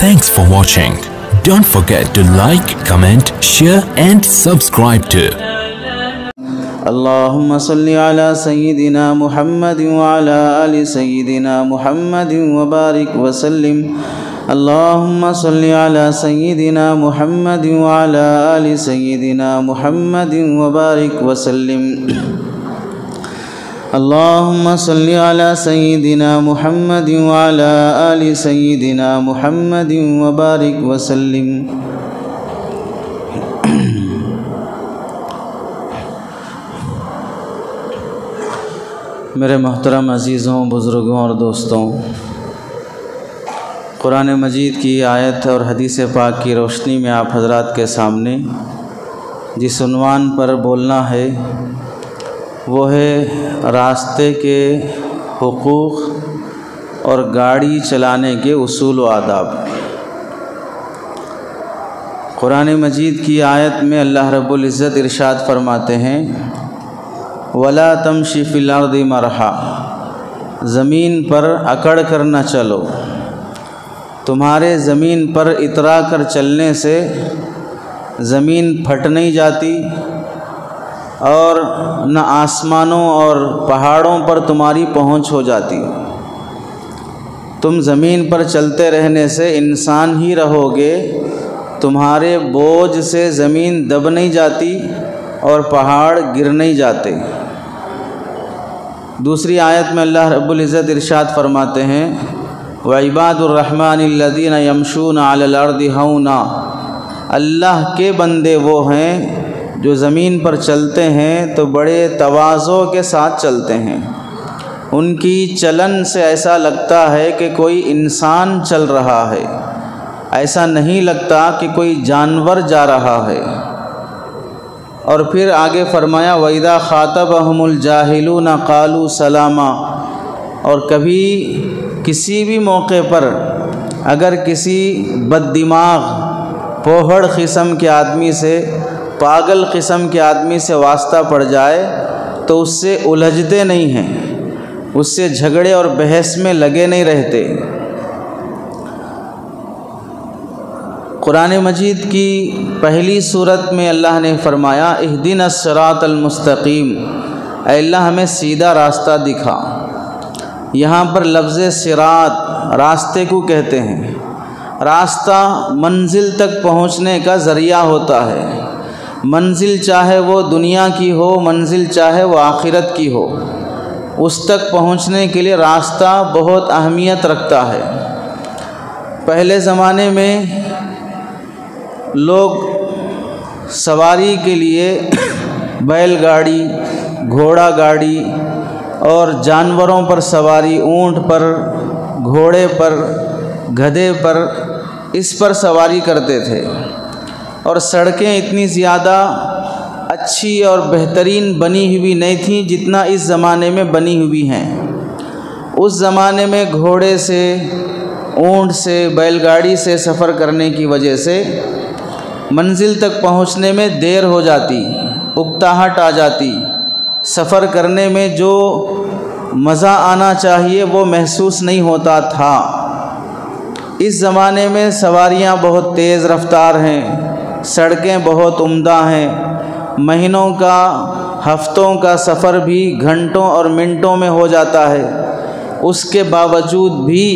Thanks for watching. Don't forget to like, comment, share and subscribe to اللهم صل على سيدنا محمد وعلى آل سيدنا محمد وبارك وسلم. اللهم صل على سيدنا محمد وعلى آل سيدنا محمد وبارك وسلم. اللهم صل على سيدنا محمد وعلى آل سيدنا محمد وبارك وسلم. میرے محترم عزیزوں، بزرگوں اور دوستوں، قرآن مجید کی آیت اور حدیث پاک کی روشنی میں آپ حضرات کے سامنے جس عنوان پر بولنا ہے وہ ہے راستے کے حقوق اور گاڑی چلانے کے اصول و آداب۔ قرآن مجید کی آیت میں اللہ رب العزت ارشاد فرماتے ہیں وَلَا تَمْشِ فِي الْأَرْضِ مَرْحًا، زمین پر اکڑ کر نہ چلو، تمہارے زمین پر اترا کر چلنے سے زمین پھٹ نہیں جاتی اور نہ آسمانوں اور پہاڑوں پر تمہاری پہنچ ہو جاتی۔ تم زمین پر چلتے رہنے سے انسان ہی رہو گے، تمہارے بوجھ سے زمین دب نہیں جاتی اور پہاڑ گر نہیں جاتے۔ دوسری آیت میں اللہ رب العزت ارشاد فرماتے ہیں وَعِبَادُ الرَّحْمَنِ الَّذِينَ يَمْشُونَ عَلَى الْأَرْضِ هَوْنًا، اللہ کے بندے وہ ہیں جو زمین پر چلتے ہیں تو بڑے تواضع کے ساتھ چلتے ہیں، ان کی چلن سے ایسا لگتا ہے کہ کوئی انسان چل رہا ہے، ایسا نہیں لگتا کہ کوئی جانور جا رہا ہے۔ اور پھر آگے فرمایا وَإِذَا خَاطَبَهُمُ الْجَاهِلُونَ قَالُوا سَلَامًا، اور کبھی کسی بھی موقع پر اگر کسی بد دماغ پوہڑ قسم کے آدمی سے، پاگل قسم کے آدمی سے واسطہ پڑ جائے تو اس سے الجھتے نہیں ہیں، اس سے جھگڑے اور بحث میں لگے نہیں رہتے۔ قرآن مجید کی پہلی سورت میں اللہ نے فرمایا اہدنا الصراط المستقیم، اے اللہ ہمیں سیدھا راستہ دکھا۔ یہاں پر لفظ صراط راستے کو کہتے ہیں۔ راستہ منزل تک پہنچنے کا ذریعہ ہوتا ہے، منزل چاہے وہ دنیا کی ہو، منزل چاہے وہ آخرت کی ہو، اس تک پہنچنے کے لیے راستہ بہت اہمیت رکھتا ہے۔ پہلے زمانے میں لوگ سواری کے لیے بیل گاڑی، گھوڑا گاڑی اور جانوروں پر سواری، اونٹ پر، گھوڑے پر، گدھے پر، اس پر سواری کرتے تھے، اور سڑکیں اتنی زیادہ اچھی اور بہترین بنی ہوئی نہیں تھیں جتنا اس زمانے میں بنی ہوئی ہیں۔ اس زمانے میں گھوڑے سے، اونٹ سے، بیل گاڑی سے سفر کرنے کی وجہ سے منزل تک پہنچنے میں دیر ہو جاتی، اکتاہٹ آ جاتی، سفر کرنے میں جو مزہ آنا چاہیے وہ محسوس نہیں ہوتا تھا۔ اس زمانے میں سواریاں بہت تیز رفتار ہیں، سڑکیں بہت عمدہ ہیں، مہینوں کا، ہفتوں کا سفر بھی گھنٹوں اور منٹوں میں ہو جاتا ہے۔ اس کے باوجود بھی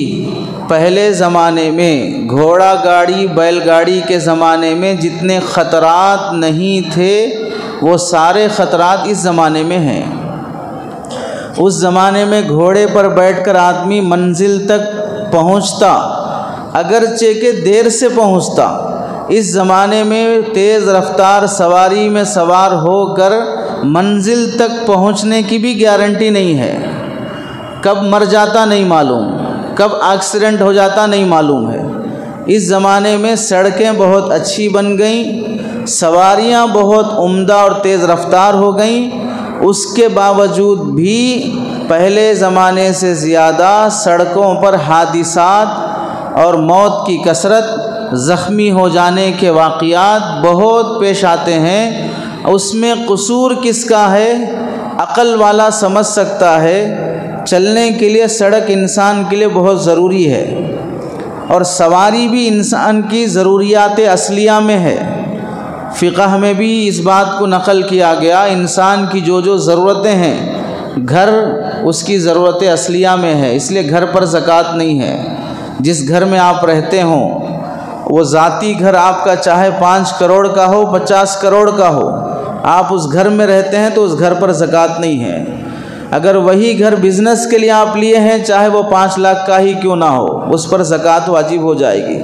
پہلے زمانے میں گھوڑا گاڑی، بیل گاڑی کے زمانے میں جتنے خطرات نہیں تھے وہ سارے خطرات اس زمانے میں ہیں۔ اس زمانے میں گھوڑے پر بیٹھ کر آدمی منزل تک پہنچتا، اگرچہ کہ دیر سے پہنچتا۔ اس زمانے میں تیز رفتار سواری میں سوار ہو کر منزل تک پہنچنے کی بھی گارنٹی نہیں ہے، کب مر جاتا نہیں معلوم، کب ایکسیڈنٹ ہو جاتا نہیں معلوم ہے۔ اس زمانے میں سڑکیں بہت اچھی بن گئیں، سواریاں بہت عمدہ اور تیز رفتار ہو گئیں، اس کے باوجود بھی پہلے زمانے سے زیادہ سڑکوں پر حادثات اور موت کی کثرت، زخمی ہو جانے کے واقعات بہت پیش آتے ہیں۔ اس میں قصور کس کا ہے؟ عقل والا سمجھ سکتا ہے چلنے کے لیے سڑک انسان کے لیے بہت ضروری ہے، اور سواری بھی انسان کی ضروریات اصلیہ میں ہے۔ فقہ میں بھی اس بات کو نقل کیا گیا، انسان کی جو ضرورتیں ہیں، گھر اس کی ضرورت اصلیہ میں ہے، اس لیے گھر پر زکوٰۃ نہیں ہے۔ جس گھر میں آپ رہتے ہوں وہ ذاتی گھر آپ کا چاہے 5 کروڑ کا ہو 50 کروڑ کا ہو، آپ اس گھر میں رہتے ہیں تو اس گھر پر زکوٰۃ نہیں ہے۔ اگر وہی گھر بزنس کے لیے آپ لیے ہیں، چاہے وہ 5 لاکھ کا ہی کیوں نہ ہو، اس پر زکوٰۃ واجب ہو جائے گی۔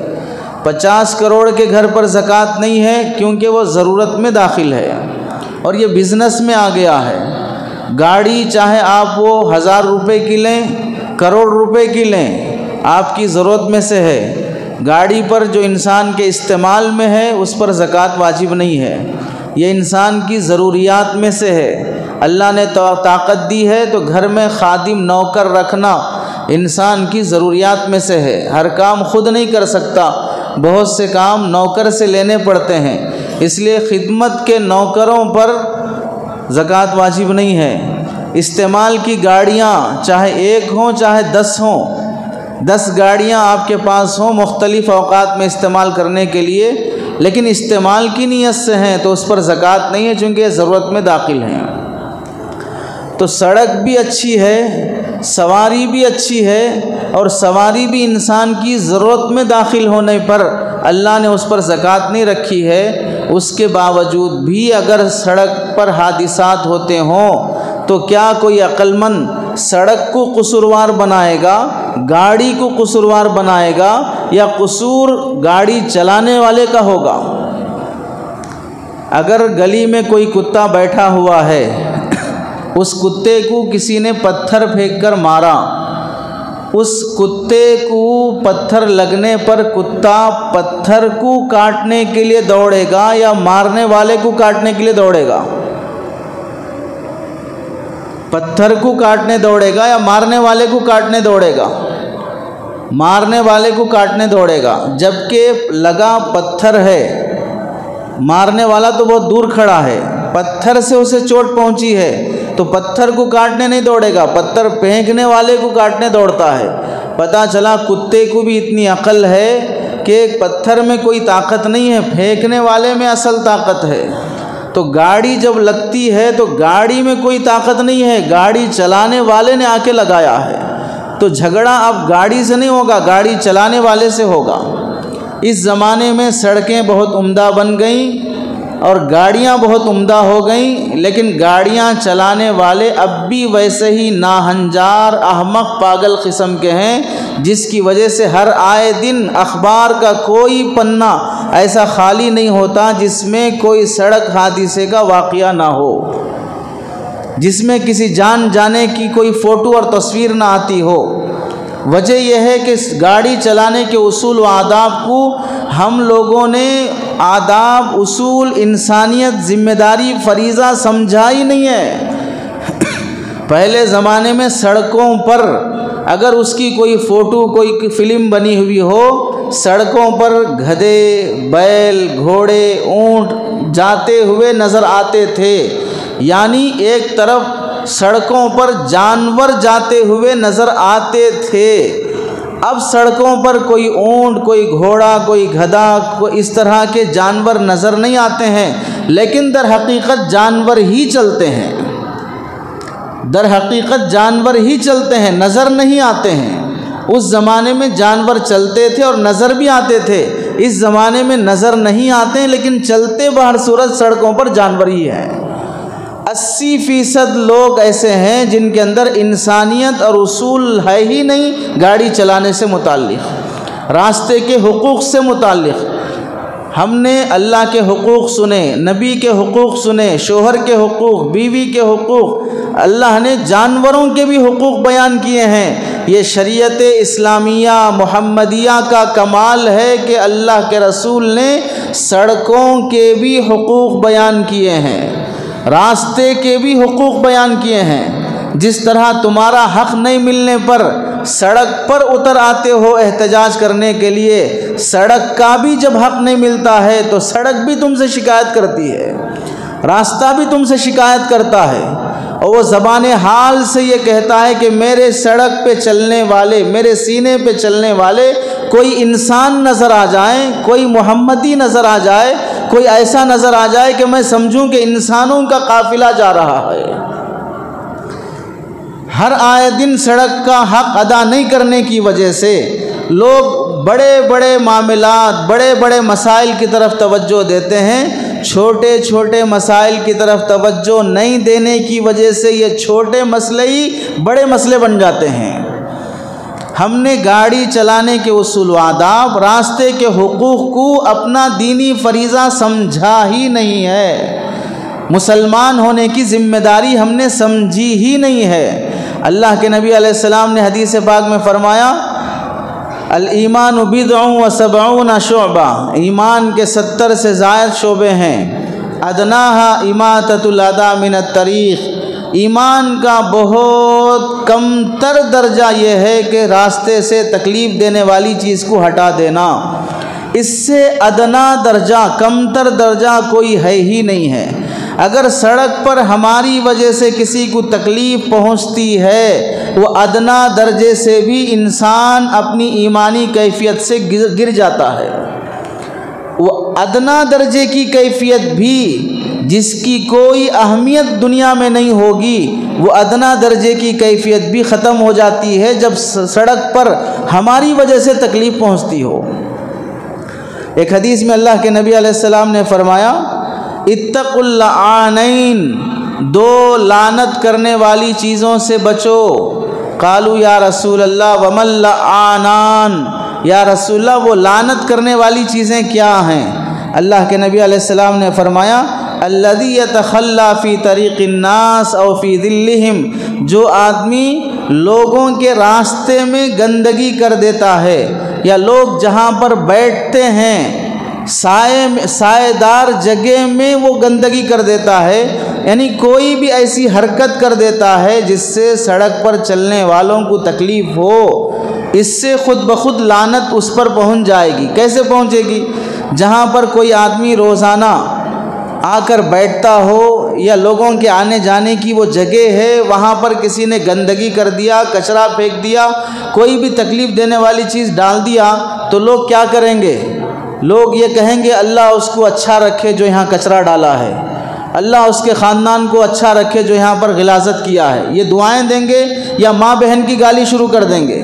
50 کروڑ کے گھر پر زکوٰۃ نہیں ہے کیونکہ وہ ضرورت میں داخل ہے اور یہ بزنس میں آ گیا ہے۔ گاڑی چاہے آپ وہ 1000 روپے کی لیں، کروڑ روپے کی لیں، آپ کی ضرورت میں سے ہے۔ گاڑی پر جو انسان کے استعمال میں ہے اس پر زکوٰۃ واجب نہیں ہے، یہ انسان کی ضروریات میں سے ہے۔ اللہ نے طاقت دی ہے تو گھر میں خادم نوکر رکھنا انسان کی ضروریات میں سے ہے۔ ہر کام خود نہیں کر سکتا، بہت سے کام نوکر سے لینے پڑتے ہیں، اس لیے خدمت کے نوکروں پر زکوٰۃ واجب نہیں ہے۔ استعمال کی گاڑیاں چاہے 1 ہوں چاہے 10 ہوں، 10 گاڑیاں آپ کے پاس ہوں مختلف اوقات میں استعمال کرنے کے لیے، لیکن استعمال کی نیت سے ہیں تو اس پر زکوٰۃ نہیں ہے چونکہ یہ ضرورت میں داخل ہیں۔ تو سڑک بھی اچھی ہے، سواری بھی اچھی ہے، اور سواری بھی انسان کی ضرورت میں داخل ہونے پر اللہ نے اس پر زکوٰۃ نہیں رکھی ہے۔ اس کے باوجود بھی اگر سڑک پر حادثات ہوتے ہوں تو کیا کوئی عقل مند سڑک کو قصوروار بنائے گا، گاڑی کو قصوروار بنائے گا، یا قصور گاڑی چلانے والے کا ہوگا؟ اگر گلی میں کوئی کتا بیٹھا ہوا ہے، اس کتے کو کسی نے پتھر پھینک کر مارا، اس کتے کو پتھر لگنے پر کتا پتھر کو کاٹنے کے لیے دوڑے گا یا مارنے والے کو کاٹنے کے لیے دوڑے گا؟ پتھر کو کاٹنے دوڑے گا یا مارنے والے کو کاٹنے دوڑے گا؟ مارنے والے کو کاٹنے دوڑے گا، جبکہ لگا پتھر ہے، مارنے والا تو بہت دور کھڑا ہے، پتھر سے اسے چوٹ پہنچی ہے تو پتھر کو کاٹنے نہیں دوڑے گا، پتھر پھینکنے والے کو کاٹنے دوڑتا ہے۔ پتہ چلا کتے کو بھی اتنی عقل ہے کہ پتھر میں کوئی طاقت نہیں ہے، پھینکنے والے میں اصل طاقت ہے۔ تو گاڑی جب لگتی ہے تو گاڑی میں کوئی طاقت نہیں ہے، گاڑی چلانے والے نے آ کے لگایا ہے۔ تو جھگڑا اب گاڑی سے نہیں ہوگا، گاڑی چلانے والے سے ہوگا۔ اس زمانے میں سڑکیں بہت عمدہ بن گئیں اور گاڑیاں بہت عمدہ ہو گئیں، لیکن گاڑیاں چلانے والے اب بھی ویسے ہی ناہنجار احمق پاگل قسم کے ہیں، جس کی وجہ سے ہر آئے دن اخبار کا کوئی پنہ ایسا خالی نہیں ہوتا جس میں کوئی سڑک حادثے کا واقعہ نہ ہو، جس میں کسی جان جانے کی کوئی فوٹو اور تصویر نہ آتی ہو۔ وجہ یہ ہے کہ گاڑی چلانے کے اصول و آداب کو ہم لوگوں نے آداب، اصول، انسانیت، ذمہ داری، فریضہ سمجھا ہی نہیں ہے۔ پہلے زمانے میں سڑکوں پر اگر اس کی کوئی فوٹو، کوئی فلم بنی ہوئی ہو، سڑکوں پر گدھے، بیل، گھوڑے، اونٹ جاتے ہوئے نظر آتے تھے، یعنی ایک طرف سڑکوں پر جانور جاتے ہوئے نظر آتے تھے۔ اب سڑکوں پر کوئی اونٹ، کوئی گھوڑا، کوئی گدھا، کوئی اس طرح کے جانور نظر نہیں آتے ہیں، لیکن در حقیقت جانور ہی چلتے ہیں، در حقیقت جانور ہی چلتے ہیں، نظر نہیں آتے ہیں۔ اس زمانے میں جانور چلتے تھے اور نظر بھی آتے تھے، اس زمانے میں نظر نہیں آتے ہیں لیکن چلتے بہر صورت سڑکوں پر جانور ہی ہیں۔ 80% لوگ ایسے ہیں جن کے اندر انسانیت اور اصول ہے ہی نہیں، گاڑی چلانے سے متعلق، راستے کے حقوق سے متعلق۔ ہم نے اللہ کے حقوق سنے، نبی کے حقوق سنے، شوہر کے حقوق، بیوی کے حقوق، اللہ نے جانوروں کے بھی حقوق بیان کیے ہیں۔ یہ شریعت اسلامیہ محمدیہ کا کمال ہے کہ اللہ کے رسول نے سڑکوں کے بھی حقوق بیان کیے ہیں، راستے کے بھی حقوق بیان کیے ہیں۔ جس طرح تمہارا حق نہیں ملنے پر سڑک پر اتر آتے ہو احتجاج کرنے کے لیے، سڑک کا بھی جب حق نہیں ملتا ہے تو سڑک بھی تم سے شکایت کرتی ہے، راستہ بھی تم سے شکایت کرتا ہے، اور وہ زبان حال سے یہ کہتا ہے کہ میرے سڑک پہ چلنے والے، میرے سینے پہ چلنے والے کوئی انسان نظر آ جائے، کوئی محمدی نظر آ جائے، کوئی ایسا نظر آ جائے کہ میں سمجھوں کہ انسانوں کا قافلہ جا رہا ہے۔ ہر آئے دن سڑک کا حق ادا نہیں کرنے کی وجہ سے لوگ بڑے بڑے معاملات، بڑے بڑے مسائل کی طرف توجہ دیتے ہیں، چھوٹے چھوٹے مسائل کی طرف توجہ نہیں دینے کی وجہ سے یہ چھوٹے مسئلے ہی بڑے مسئلے بن جاتے ہیں۔ ہم نے گاڑی چلانے کے اصول و آداب، راستے کے حقوق کو اپنا دینی فریضہ سمجھا ہی نہیں ہے، مسلمان ہونے کی ذمہ داری ہم نے سمجھی ہی نہیں ہے۔ اللہ کے نبی علیہ السلام نے حدیث پاک میں فرمایا، الایمان بضع و سبعون شعبہ، ایمان کے 70 سے زائد شعبے ہیں۔ ادناہا اماطۃ الاذی من الطریق، ایمان کا بہت کم تر درجہ یہ ہے کہ راستے سے تکلیف دینے والی چیز کو ہٹا دینا، اس سے ادنا درجہ، کم تر درجہ کوئی ہے ہی نہیں ہے۔ اگر سڑک پر ہماری وجہ سے کسی کو تکلیف پہنچتی ہے، وہ ادنا درجے سے بھی انسان اپنی ایمانی کیفیت سے گر جاتا ہے۔ وہ ادنا درجے کی کیفیت بھی جس کی کوئی اہمیت دنیا میں نہیں ہوگی، وہ ادنا درجے کی کیفیت بھی ختم ہو جاتی ہے جب سڑک پر ہماری وجہ سے تکلیف پہنچتی ہو۔ ایک حدیث میں اللہ کے نبی علیہ السلام نے فرمایا، اتقوا اللعانین، دو لعنت کرنے والی چیزوں سے بچو۔ قالوا یا رسول اللہ وما اللعانان، یا رسول اللہ وہ لعنت کرنے والی چیزیں کیا ہیں؟ اللہ کے نبی علیہ السلام نے فرمایا، الذی یتخلی فی طریق الناس او فی ظلہم، جو آدمی لوگوں کے راستے میں گندگی کر دیتا ہے، یا لوگ جہاں پر بیٹھتے ہیں سائے دار جگہ میں وہ گندگی کر دیتا ہے، یعنی کوئی بھی ایسی حرکت کر دیتا ہے جس سے سڑک پر چلنے والوں کو تکلیف ہو، اس سے خود بخود لعنت اس پر پہنچ جائے گی۔ کیسے پہنچے گی؟ جہاں پر کوئی آدمی روزانہ آ کر بیٹھتا ہو یا لوگوں کے آنے جانے کی وہ جگہ ہے، وہاں پر کسی نے گندگی کر دیا، کچرا پھینک دیا، کوئی بھی تکلیف دینے والی چیز ڈال دیا، تو لوگ کیا کریں گے؟ لوگ یہ کہیں گے اللہ اس کو اچھا رکھے جو یہاں کچرا ڈالا ہے، اللہ اس کے خاندان کو اچھا رکھے جو یہاں پر غلاظت کیا ہے، یہ دعائیں دیں گے یا ماں بہن کی گالی شروع کر دیں گے۔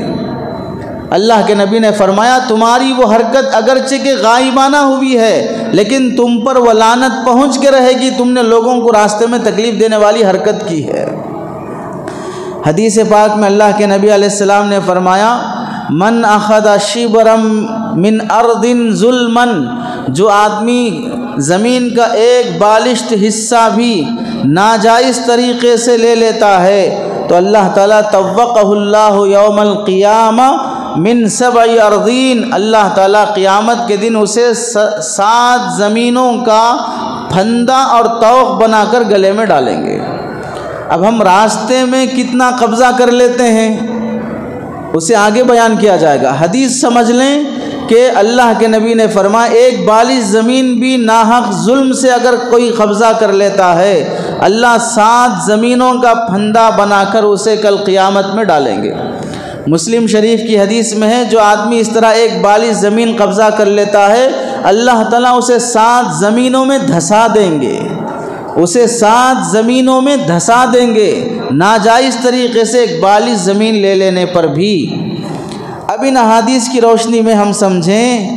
اللہ کے نبی نے فرمایا، تمہاری وہ حرکت اگرچہ کہ غائبانہ ہوئی ہے لیکن تم پر وہ لعنت پہنچ کے رہے گی، تم نے لوگوں کو راستے میں تکلیف دینے والی حرکت کی ہے۔ حدیث پاک میں اللہ کے نبی علیہ السلام نے فرمایا، من اخذ شبرا من ارض ظلما، جو آدمی زمین کا ایک بالشت حصہ بھی ناجائز طریقے سے لے لیتا ہے تو اللہ تعالیٰ طوقہ اللہ یوم القیامہ من 7 ارضین، اللہ تعالیٰ قیامت کے دن اسے 7 زمینوں کا پھندا اور طوق بنا کر گلے میں ڈالیں گے۔ اب ہم راستے میں کتنا قبضہ کر لیتے ہیں اسے آگے بیان کیا جائے گا۔ حدیث سمجھ لیں کہ اللہ کے نبی نے فرمایا، ایک بالش زمین بھی ناحق ظلم سے اگر کوئی قبضہ کر لیتا ہے، اللہ 7 زمینوں کا پھندا بنا کر اسے کل قیامت میں ڈالیں گے۔ مسلم شریف کی حدیث میں ہے، جو آدمی اس طرح ایک بالش زمین قبضہ کر لیتا ہے، اللہ تعالیٰ اسے 7 زمینوں میں دھسا دیں گے، اسے 7 زمینوں میں دھسا دیں گے، ناجائز طریقے سے ایک بالش زمین لے لینے پر بھی۔ اب ان احادیث کی روشنی میں ہم سمجھیں،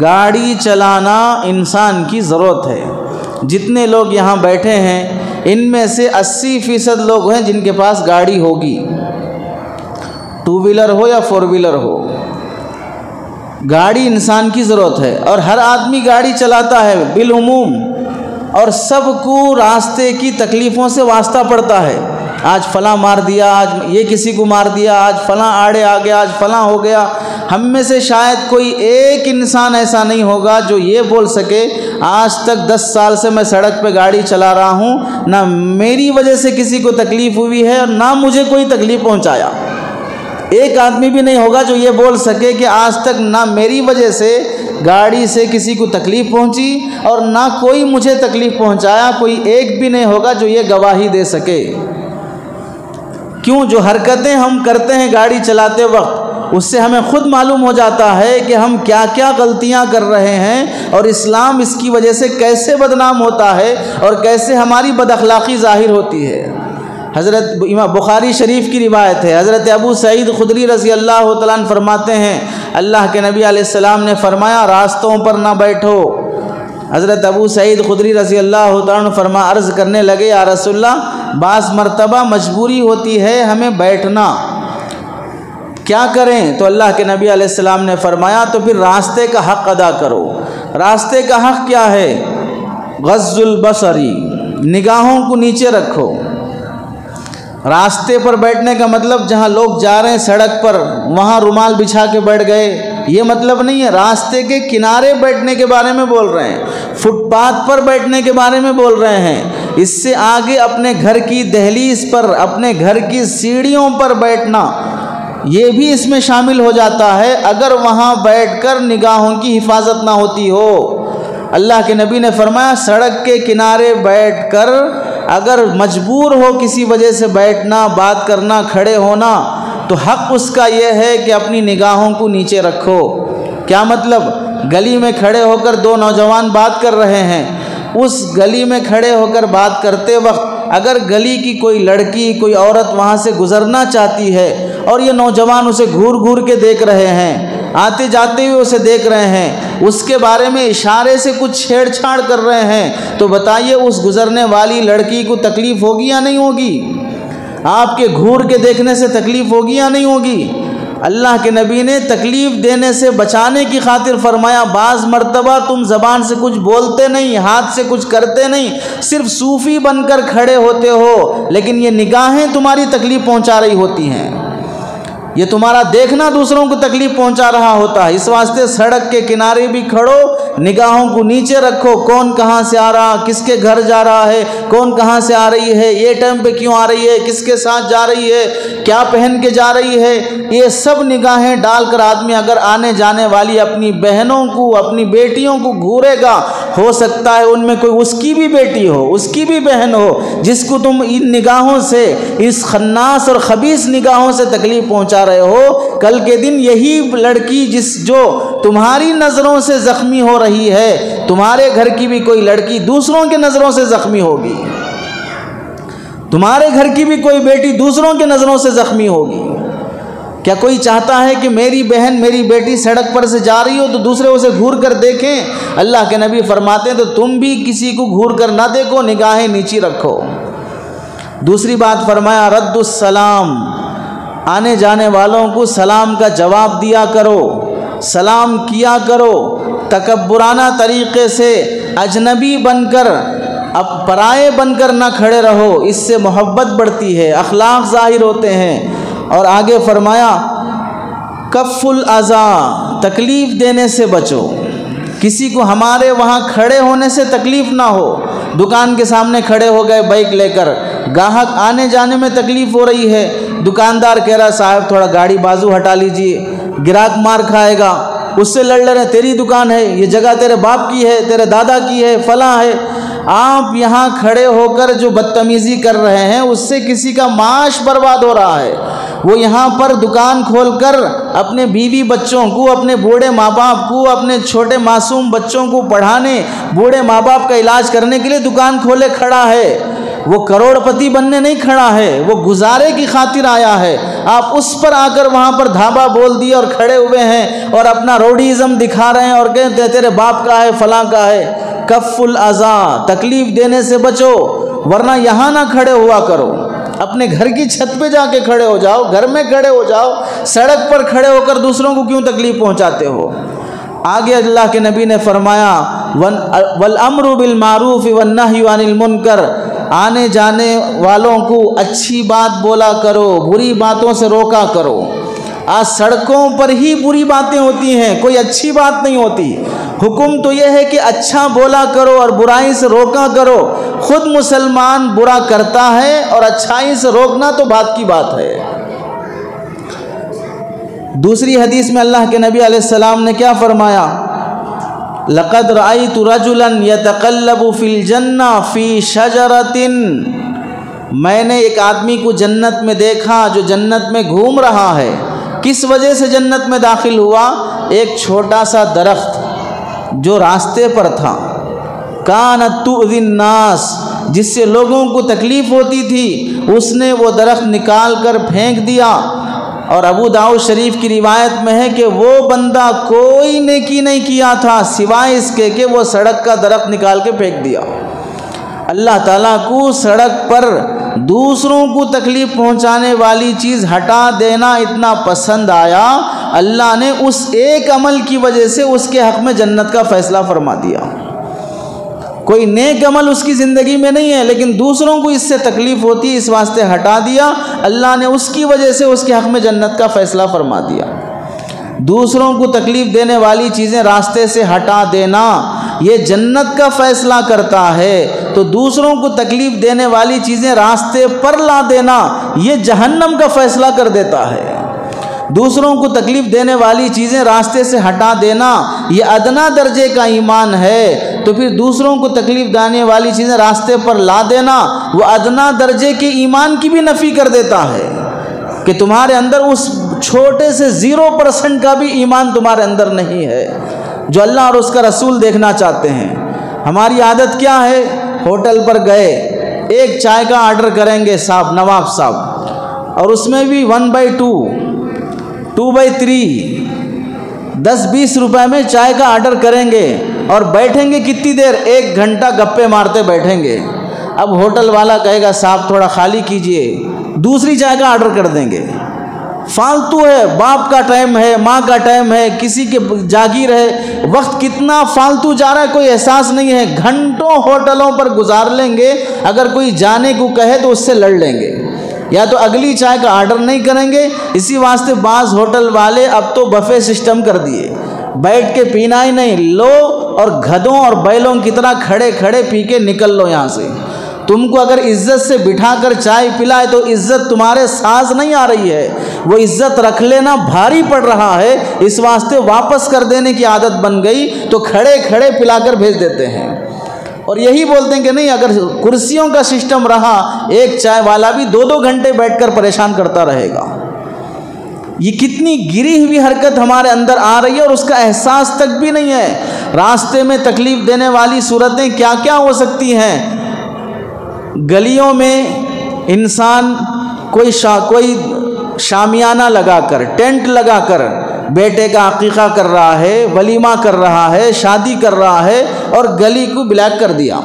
گاڑی چلانا انسان کی ضرورت ہے۔ جتنے لوگ یہاں بیٹھے ہیں ان میں سے 80% لوگ ہیں جن کے پاس گاڑی ہوگی، 2 ویلر ہو یا 4 ویلر ہو۔ گاڑی انسان کی ضرورت ہے اور ہر آدمی گاڑی چلاتا ہے بالعموم، اور سب کو راستے کی تکلیفوں سے واسطہ پڑتا ہے۔ آج فلاں مار دیا، آج یہ کسی کو مار دیا، آج فلاں آڑے آ گیا، آج فلاں ہو گیا۔ ہم میں سے شاید کوئی ایک انسان ایسا نہیں ہوگا جو یہ بول سکے آج تک 10 سال سے میں سڑک پہ گاڑی چلا رہا ہوں، نہ میری وجہ سے کسی کو تکلیف ہوئی ہے اور نہ مجھے کوئی تکلیف پہنچایا۔ ایک آدمی بھی نہیں ہوگا جو یہ بول سکے کہ آج تک نہ میری وجہ سے گاڑی سے کسی کو تکلیف پہنچی اور نہ کوئی مجھے تکلیف پہنچایا۔ کوئی ایک بھی نہیں ہوگا جو یہ گواہی دے سکے۔ کیوں؟ جو حرکتیں ہم کرتے ہیں گاڑی چلاتے وقت اس سے ہمیں خود معلوم ہو جاتا ہے کہ ہم کیا کیا غلطیاں کر رہے ہیں اور اسلام اس کی وجہ سے کیسے بدنام ہوتا ہے اور کیسے ہماری بد اخلاقی ظاہر ہوتی ہے۔ حضرت امام بخاری شریف کی روایت ہے، حضرت ابو سعید خدری رضی اللہ تعالیٰ عنہ فرماتے ہیں اللہ کے نبی علیہ السلام نے فرمایا راستوں پر نہ بیٹھو۔ حضرت ابو سعید خدری رضی اللہ تعالیٰ عنہ عرض کرنے لگے یا رسول اللہ بعض مرتبہ مجبوری ہوتی ہے ہمیں بیٹھنا، کیا کریں؟ تو اللہ کے نبی علیہ السلام نے فرمایا تو پھر راستے کا حق ادا کرو۔ راستے کا حق کیا ہے؟ غض البصری، نگاہوں کو نیچے رکھو۔ راستے پر بیٹھنے کا مطلب جہاں لوگ جا رہے ہیں سڑک پر وہاں رومال بچھا کے بیٹھ گئے، یہ مطلب نہیں ہے۔ راستے کے کنارے بیٹھنے کے بارے میں بول رہے ہیں، فٹ پاتھ پر بیٹھنے کے بارے میں بول رہے ہیں۔ اس سے آگے اپنے گھر کی دہلیز پر، اپنے گھر کی سیڑھیوں پر بیٹھنا یہ بھی اس میں شامل ہو جاتا ہے اگر وہاں بیٹھ کر نگاہوں کی حفاظت نہ ہوتی ہو۔ اللہ کے نبی نے فرمایا سڑک کے کنارے بیٹھ کر اگر مجبور ہو کسی وجہ سے بیٹھنا، بات کرنا، کھڑے ہونا تو حق اس کا یہ ہے کہ اپنی نگاہوں کو نیچے رکھو۔ کیا مطلب؟ گلی میں کھڑے ہو کر دو نوجوان بات کر رہے ہیں، اس گلی میں کھڑے ہو کر بات کرتے وقت اگر گلی کی کوئی لڑکی، کوئی عورت وہاں سے گزرنا چاہتی ہے اور یہ نوجوان اسے گھور گھور کے دیکھ رہے ہیں، آتے جاتے ہوئے اسے دیکھ رہے ہیں، اس کے بارے میں اشارے سے کچھ چھیڑ چھاڑ کر رہے ہیں، تو بتائیے اس گزرنے والی لڑکی کو تکلیف ہوگی یا نہیں ہوگی؟ آپ کے گھور کے دیکھنے سے تکلیف ہوگی یا نہیں ہوگی؟ اللہ کے نبی نے تکلیف دینے سے بچانے کی خاطر فرمایا بعض مرتبہ تم زبان سے کچھ بولتے نہیں، ہاتھ سے کچھ کرتے نہیں، صرف صوفی بن کر کھڑے ہوتے ہو، لیکن یہ نگاہیں تمہاری تکلیف پہنچا رہی ہوتی ہیں، یہ تمہارا دیکھنا دوسروں کو تکلیف پہنچا رہا ہوتا ہے۔ اس واسطے سڑک کے کنارے بھی کھڑو، نگاہوں کو نیچے رکھو، کون کہاں سے آ رہا، کس کے گھر جا رہا ہے، کون کہاں سے آ رہی ہے، یہ ٹائم پہ کیوں آ رہی ہے، کس کے ساتھ جا رہی ہے، کیا پہن کے جا رہی ہے، یہ سب نگاہیں ڈال کر آدمی اگر آنے جانے والی اپنی بہنوں کو، اپنی بیٹیوں کو گھورے گا، ہو سکتا ہے ان میں کوئی اس کی بھی بیٹی ہو، اس کی بھی بہن ہو، جس کو تم ان نگاہوں سے، اس خناس اور خبیث نگاہوں سے تکلیف پہنچا رہے ہو، کل کے دن یہی لڑکی جو تمہاری نظروں سے زخمی ہو رہی ہے، تمہارے گھر کی بھی کوئی لڑکی دوسروں کے نظروں سے زخمی ہوگی، تمہارے گھر کی بھی کوئی بیٹی دوسروں کے نظروں سے زخمی ہوگی۔ کیا کوئی چاہتا ہے کہ میری بہن، میری بیٹی سڑک پر سے جا رہی ہو تو دوسرے اسے گھور کر دیکھیں؟ اللہ کے نبی فرماتے ہیں تو تم بھی کسی کو گھور کر نہ دیکھو، نگاہیں نیچی رکھو۔ دوسری بات فرمایا رد السلام، آنے جانے والوں کو سلام کا جواب دیا کرو، سلام کیا کرو، تکبرانہ طریقے سے اجنبی بن کر، اب پرائے بن کر نہ کھڑے رہو، اس سے محبت بڑھتی ہے، اخلاق ظاہر ہوتے ہیں۔ اور آگے فرمایا کف الاذی، تکلیف دینے سے بچو، کسی کو ہمارے وہاں کھڑے ہونے سے تکلیف نہ ہو، دکان کے سامنے کھڑے ہو گئے بائک لے کر، گاہک آنے جانے میں تکلیف ہو رہی ہے، دکاندار کہہ رہا صاحب تھوڑا گاڑی بازو ہٹا لیجئے، گراہک مار کھائے گا، اس سے لڑ رہے تیری دکان ہے، یہ جگہ تیرے باپ کی ہے، تیرے دادا کی ہے، فلاں ہے۔ آپ یہاں کھڑے ہو کر جو بدتمیزی کر رہے ہیں اس سے کسی کا معاش برباد ہو رہا ہے۔ وہ یہاں پر دکان کھول کر اپنے بیوی بچوں کو، اپنے بوڑھے ماں باپ کو، اپنے چھوٹے معصوم بچوں کو پڑھانے، بوڑھے ماں باپ کا علاج کرنے کے لیے دکان کھولے کھڑا ہے، وہ کروڑ پتی بننے نہیں کھڑا ہے، وہ گزارے کی خاطر آیا ہے۔ آپ اس پر آ کر وہاں پر دھابا بول دیے اور کھڑے ہوئے ہیں اور اپنا روڈیزم دکھا رہے ہیں اور کہتے ہیں تیرے باپ کا ہے، فلاں کا ہے۔ کف الاذی، تکلیف دینے سے بچو، ورنہ یہاں نہ کھڑے ہوا کرو، اپنے گھر کی چھت پہ جا کے کھڑے ہو جاؤ، گھر میں کھڑے ہو جاؤ، سڑک پر کھڑے ہو کر دوسروں کو کیوں تکلیف پہنچاتے ہو؟ آگے اللہ کے نبی نے فرمایا والامر بالمعروف والنہی عن المنکر، آنے جانے والوں کو اچھی بات بولا کرو، بری باتوں سے روکا کرو۔ آج سڑکوں پر ہی بری باتیں ہوتی ہیں، کوئی اچھی بات نہیں ہوتی۔ حکم تو یہ ہے کہ اچھا بولا کرو اور برائی سے روکا کرو۔ خود مسلمان برا کرتا ہے اور اچھائی سے روکنا تو بات کی بات ہے۔ دوسری حدیث میں اللہ کے نبی علیہ السلام نے کیا فرمایا؟ لقد رأيت رجلا يتقلب في الجنة في شجرة، میں نے ایک آدمی کو جنت میں دیکھا جو جنت میں گھوم رہا ہے، کس وجہ سے جنت میں داخل ہوا؟ ایک چھوٹا سا درخت جو راستے پر تھا، کانت تؤذی الناس، جس سے لوگوں کو تکلیف ہوتی تھی، اس نے وہ درخت نکال کر پھینک دیا۔ اور ابو داؤد شریف کی روایت میں ہے کہ وہ بندہ کوئی نیکی نہیں کیا تھا سوائے اس کے کہ وہ سڑک کا درخت نکال کے پھینک دیا۔ اللہ تعالیٰ کو سڑک پر دوسروں کو تکلیف پہنچانے والی چیز ہٹا دینا اتنا پسند آیا، اللہ نے اس ایک عمل کی وجہ سے اس کے حق میں جنت کا فیصلہ فرما دیا۔ کوئی نیک عمل اس کی زندگی میں نہیں ہے، لیکن دوسروں کو اس سے تکلیف ہوتی ہے، اس واسطے ہٹا دیا، اللہ نے اس کی وجہ سے اس کے حق میں جنت کا فیصلہ فرما دیا۔ دوسروں کو تکلیف دینے والی چیزیں راستے سے ہٹا دینا یہ جنت کا فیصلہ کرتا ہے، تو دوسروں کو تکلیف دینے والی چیزیں راستے پر لا دینا یہ جہنم کا فیصلہ کر دیتا ہے۔ دوسروں کو تکلیف دینے والی چیزیں راستے سے ہٹا دینا یہ ادنا درجے کا ایمان ہے، تو پھر دوسروں کو تکلیف دینے والی چیزیں راستے پر لا دینا وہ ادنا درجے کے ایمان کی بھی نفی کر دیتا ہے کہ تمہارے اندر اس چھوٹے سے 0% کا بھی ایمان تمہارے اندر نہیں ہے جو اللہ اور اس کا رسول دیکھنا چاہتے ہیں۔ ہماری عادت کیا ہے؟ ہوٹل پر گئے، ایک چائے کا آرڈر کریں گے صاحب، نواب صاحب، اور اس میں بھی 1/2 2/3 10-20 روپے میں چائے کا آرڈر کریں گے اور بیٹھیں گے کتنی دیر؟ 1 گھنٹہ گپے مارتے بیٹھیں گے۔ اب ہوٹل والا کہے گا صاحب تھوڑا خالی کیجئے، دوسری چائے کا آرڈر کر دیں گے۔ فالتو ہے، باپ کا ٹائم ہے، ماں کا ٹائم ہے، کسی کے جاگیر ہے، وقت کتنا فالتو جا رہا ہے کوئی احساس نہیں ہے۔ گھنٹوں ہوٹلوں پر گزار لیں گے، اگر کوئی جانے کو کہے تو اس سے لڑ لیں گے، یا تو اگلی چائے کا آرڈر نہیں کریں گے۔ اسی واسطے بعض ہوٹل والے اب تو بفے سسٹم کر دیے، بیٹھ کے پینا ہی نہیں، لو اور گدھوں اور بیلوں کی طرح کھڑے کھڑے پی کے نکل لو یہاں سے۔ تم کو اگر عزت سے بٹھا کر چائے پلائے تو عزت تمہارے ساز نہیں آ رہی ہے، وہ عزت رکھ لینا بھاری پڑ رہا ہے، اس واسطے واپس کر دینے کی عادت بن گئی تو کھڑے کھڑے پلا کر بھیج دیتے ہیں۔ اور یہی بولتے ہیں کہ نہیں، اگر کرسیوں کا سسٹم رہا ایک چائے والا بھی 2-2 گھنٹے بیٹھ کر پریشان کرتا رہے گا۔ یہ کتنی گری ہوئی حرکت ہمارے اندر آ رہی ہے اور اس کا احساس تک بھی نہیں ہے۔ راستے میں تکلیف دینے والی صورتیں کیا کیا ہو سکتی ہیں؟ گلیوں میں انسان کوئی شامیانہ لگا کر، ٹینٹ لگا کر بیٹے کا عقیقہ کر رہا ہے، ولیمہ کر رہا ہے، شادی کر رہا ہے، اور گلی کو بلیک کر دیا،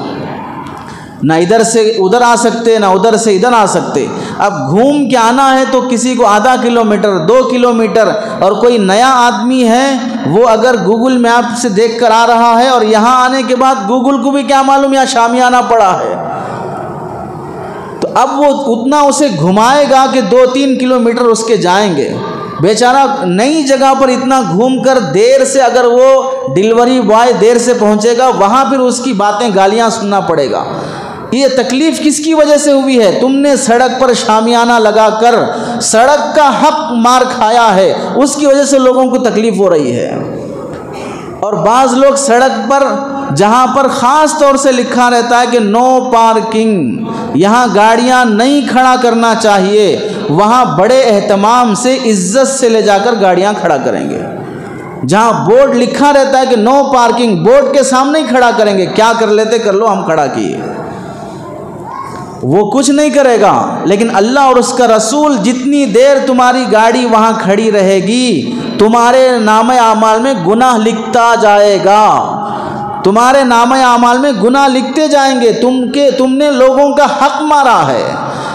نہ ادھر سے ادھر آ سکتے نہ ادھر سے ادھر آ سکتے۔ اب گھوم کے آنا ہے تو کسی کو آدھا کلومیٹر 2 کلومیٹر، اور کوئی نیا آدمی ہے وہ اگر گوگل میپ سے دیکھ کر آ رہا ہے اور یہاں آنے کے بعد گوگل کو بھی کیا معلوم یہاں شامیانہ پڑا ہے، تو اب وہ اتنا اسے گھمائے گا کہ 2-3 کلومیٹر اس کے جائیں گے۔ بیچارہ نئی جگہ پر اتنا گھوم کر دیر سے اگر وہ ڈیلیوری بوائے دیر سے پہنچے گا، وہاں پھر اس کی باتیں گالیاں سننا پڑے گا۔ یہ تکلیف کس کی وجہ سے ہوئی ہے؟ تم نے سڑک پر شامیانہ لگا کر سڑک کا حق مار کھایا ہے، اس کی وجہ سے لوگوں کو تکلیف ہو رہی ہے۔ اور بعض لوگ سڑک پر جہاں پر خاص طور سے لکھا رہتا ہے کہ نو پارکنگ، یہاں گاڑیاں نہیں کھڑا کرنا چاہیے، وہاں بڑے اہتمام سے عزت سے لے جا کر گاڑیاں کھڑا کریں گے۔ جہاں بورڈ لکھا رہتا ہے کہ نو پارکنگ، بورڈ کے سامنے ہی کھڑا کریں گے، کیا کر لیتے کر لو، ہم کھڑا کیے، وہ کچھ نہیں کرے گا۔ لیکن اللہ اور اس کا رسول جتنی دیر تمہاری گاڑی وہاں کھڑی رہے گی تمہارے نامہ اعمال میں گناہ لکھتا جائے گا، تمہارے نامہ اعمال میں گناہ لکھتے جائیں گے، تم نے لوگوں کا حق مارا ہے۔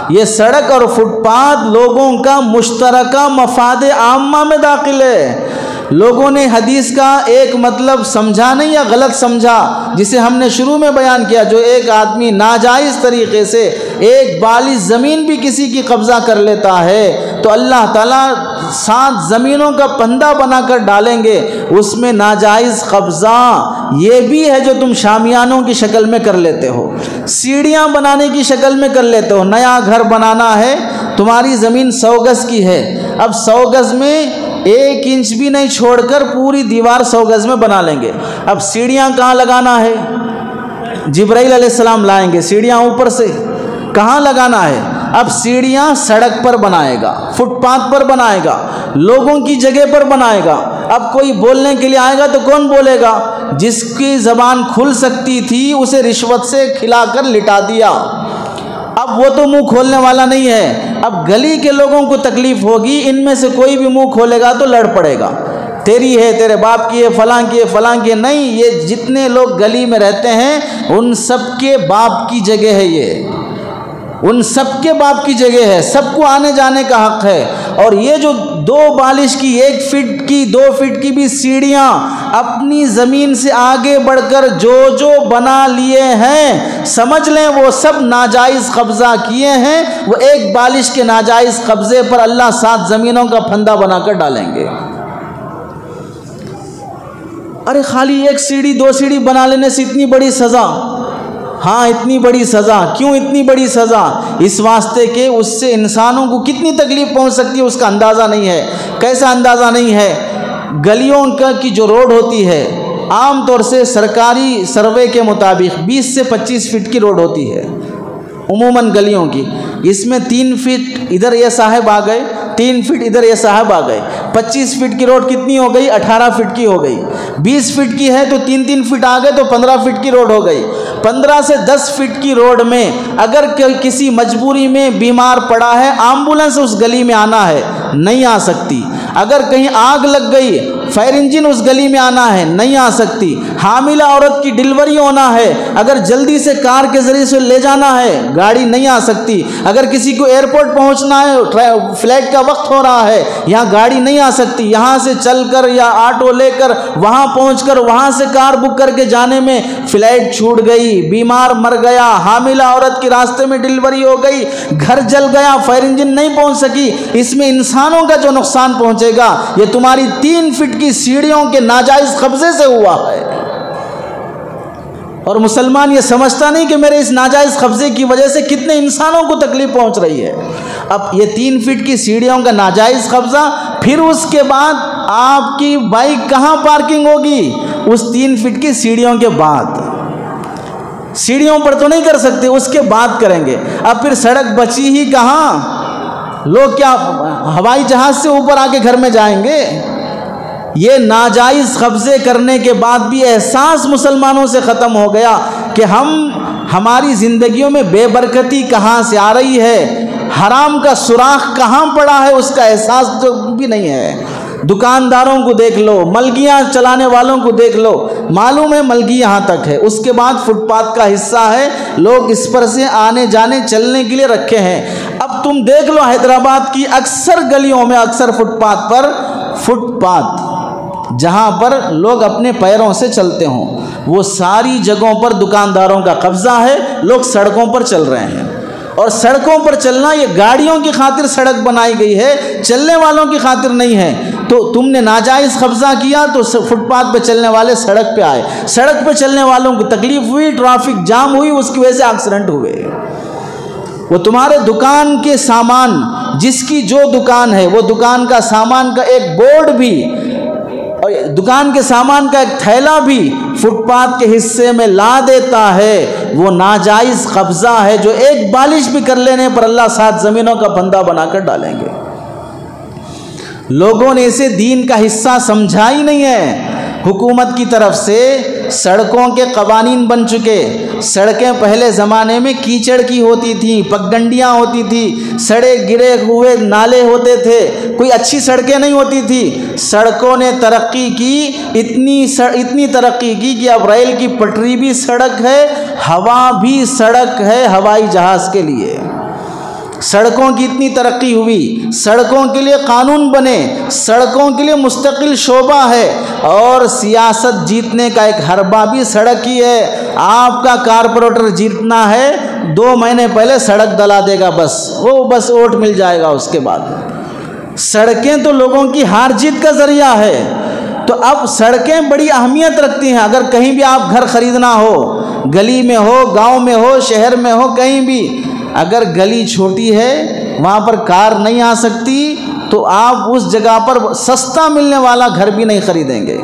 یہ سڑک اور فٹ پاتھ لوگوں کا مشترکہ مفاد عامہ میں داخل ہے۔ لوگوں نے حدیث کا ایک مطلب سمجھا نہیں یا غلط سمجھا، جسے ہم نے شروع میں بیان کیا، جو ایک آدمی ناجائز طریقے سے ایک بالی زمین بھی کسی کی قبضہ کر لیتا ہے تو اللہ تعالیٰ 7 زمینوں کا پندہ بنا کر ڈالیں گے، اس میں ناجائز قبضہ یہ بھی ہے جو تم شامیانوں کی شکل میں کر لیتے ہو، سیڑھیاں بنانے کی شکل میں کر لیتے ہو۔ نیا گھر بنانا ہے، تمہاری زمین 100 گز کی ہے، اب 100 گز میں 1 انچ بھی نہیں چھوڑ کر پوری دیوار 100 گز میں بنا لیں گے۔ اب سیڑھیاں کہاں لگانا ہے؟ جبرائیل علیہ السلام لائیں گے سیڑھیاں اوپر سے، کہاں لگانا ہے؟ اب سیڑھیاں سڑک پر بنائے گا، فٹ پاتھ پر بنائے گا، لوگوں کی جگہ پر بنائے گا۔ اب کوئی بولنے کے لیے آئے گا تو کون بولے گا؟ جس کی زبان کھل سکتی تھی اسے رشوت سے کھلا کر لٹا دیا، اب وہ تو منہ کھولنے والا نہیں ہے۔ اب گلی کے لوگوں کو تکلیف ہوگی، ان میں سے کوئی بھی منہ کھولے گا تو لڑ پڑے گا، تیری ہے، تیرے باپ کی ہے، فلاں کی ہے، فلاں کی ہے۔ نہیں، یہ جتنے لوگ گلی میں رہتے ہیں ان سب کے باپ کی جگہ ہے، یہ ان سب کے باپ کی جگہ ہے، سب کو آنے جانے کا حق ہے۔ اور یہ جو 2 بالش کی، 1 فٹ کی، 2 فٹ کی بھی سیڑھیاں اپنی زمین سے آگے بڑھ کر جو بنا لیے ہیں، سمجھ لیں وہ سب ناجائز قبضہ کیے ہیں۔ وہ 1 بالش کے ناجائز قبضے پر اللہ 7 زمینوں کا پھندا بنا کر ڈالیں گے۔ ارے خالی 1 سیڑھی 2 سیڑھی بنا لینے سے اتنی بڑی سزا؟ ہاں اتنی بڑی سزا۔ کیوں اتنی بڑی سزا؟ اس واسطے کہ اس سے انسانوں کو کتنی تکلیف پہنچ سکتی ہے اس کا اندازہ نہیں ہے۔ کیسا اندازہ نہیں ہے؟ گلیوں کی جو روڈ ہوتی ہے عام طور سے سرکاری سروے کے مطابق 20 سے 25 فٹ کی روڈ ہوتی ہے عموماً گلیوں کی۔ اس میں 3 فٹ ادھر یہ صاحب آ گئے، 3 فٹ ادھر یہ صاحب آ گئے، 25 فٹ کی روڈ کتنی ہو گئی؟ 18 فٹ کی ہو گئی۔ 20 فٹ کی ہے تو 3 فٹ آ گئے تو 15 فٹ کی روڈ ہو گئی۔ 15 سے 10 فٹ کی روڈ میں اگر کسی مجبوری میں بیمار پڑا ہے، ایمبولینس اس گلی میں آنا ہے، نہیں آ سکتی۔ اگر کہیں آگ لگ گئی، فائر انجن اس گلی میں آنا ہے، نہیں آ سکتی۔ حاملہ عورت کی ڈیلیوری ہونا ہے، اگر جلدی سے کار کے ذریعے سے لے جانا ہے، گاڑی نہیں آ سکتی۔ اگر کسی کو ایئرپورٹ پہنچنا ہے، فلائٹ کا وقت ہو رہا ہے، یہاں گاڑی نہیں آ سکتی۔ یہاں سے چل کر یا آٹو لے کر وہاں پہنچ کر وہاں سے کار بک کر کے جانے میں فلائٹ چھوٹ گئی، بیمار مر گیا، حاملہ عورت کی راستے میں ڈیلیوری ہو گئی، گھر جل گیا، فائر انجن نہیں پہنچ سکی، اس میں انسانوں کا جو نقصان پہنچے گا یہ تمہاری 3 فٹ کی سیڑھیوں کے ناجائز قبضے سے ہوا ہے۔ اور مسلمان یہ سمجھتا نہیں کہ میرے اس ناجائز قبضے کی وجہ سے کتنے انسانوں کو تکلیف پہنچ رہی ہے۔ اب یہ 3 فٹ کی سیڑھیوں کا ناجائز قبضہ، پھر اس کے بعد آپ کی بائک کہاں پارکنگ ہوگی؟ اس 3 فٹ کی سیڑھیوں کے بعد۔ سیڑھیوں پر تو نہیں کر سکتے، اس کے بعد کریں گے۔ اب پھر سڑک بچی ہی کہاں؟ لوگ کیا ہوائی جہاز سے اوپر آ کے گھر میں جائیں گے؟ یہ ناجائز قبضے کرنے کے بعد بھی احساس مسلمانوں سے ختم ہو گیا کہ ہماری زندگیوں میں بے برکتی کہاں سے آ رہی ہے، حرام کا سوراخ کہاں پڑا ہے، اس کا احساس تو بھی نہیں ہے۔ دکانداروں کو دیکھ لو، ملگیاں چلانے والوں کو دیکھ لو، معلوم ہے ملگی یہاں تک ہے، اس کے بعد فٹ پاتھ کا حصہ ہے، لوگ اس پر سے آنے جانے چلنے کے لیے رکھے ہیں۔ اب تم دیکھ لو حیدرآباد کی اکثر گلیوں میں، اکثر فٹ پاتھ جہاں پر لوگ اپنے پیروں سے چلتے ہوں، وہ ساری جگہوں پر دکانداروں کا قبضہ ہے، لوگ سڑکوں پر چل رہے ہیں۔ اور سڑکوں پر چلنا یہ گاڑیوں کی خاطر سڑک بنائی گئی ہے، چلنے والوں کی خاطر نہیں ہے۔ تو تم نے ناجائز قبضہ کیا تو فٹ پاتھ پہ چلنے والے سڑک پہ آئے، سڑک پہ چلنے والوں کو تکلیف ہوئی، ٹریفک جام ہوئی، اس کی وجہ سے ایکسیڈنٹ ہوئے۔ وہ تمہارے دکان کے سامان، جس کی جو دکان ہے وہ دکان کا سامان کا ایک بورڈ بھی اور دکان کے سامان کا ایک تھیلا بھی فٹ پاتھ کے حصے میں لا دیتا ہے، وہ ناجائز قبضہ ہے جو 1 بالش بھی کر لینے پر اللہ 7 زمینوں کا پھندا بنا کر ڈالیں گے۔ لوگوں نے اسے دین کا حصہ سمجھا ہی نہیں ہے۔ حکومت کی طرف سے سڑکوں کے قوانین بن چکے، سڑکیں پہلے زمانے میں کیچڑ کی ہوتی تھیں، پگڈنڈیاں ہوتی تھیں، سڑے گرے ہوئے نالے ہوتے تھے، کوئی اچھی سڑکیں نہیں ہوتی تھی۔ سڑکوں نے ترقی کی، اتنی ترقی کی کہ اب ریل کی پٹری بھی سڑک ہے، ہوا بھی سڑک ہے ہوائی جہاز کے لیے۔ سڑکوں کی اتنی ترقی ہوئی، سڑکوں کے لیے قانون بنے، سڑکوں کے لیے مستقل شعبہ ہے، اور سیاست جیتنے کا ایک حربہ بھی سڑک ہی ہے۔ آپ کا کارپوریٹر جیتنا ہے، 2 مہینے پہلے سڑک دلا دے گا، بس ووٹ مل جائے گا۔ اس کے بعد سڑکیں تو لوگوں کی ہار جیت کا ذریعہ ہے۔ تو اب سڑکیں بڑی اہمیت رکھتی ہیں۔ اگر کہیں بھی آپ گھر خریدنا ہو، گلی میں ہو، گاؤں میں ہو، شہر میں ہو، کہیں بھی اگر گلی چھوٹی ہے، وہاں پر کار نہیں آ سکتی، تو آپ اس جگہ پر سستا ملنے والا گھر بھی نہیں خریدیں گے،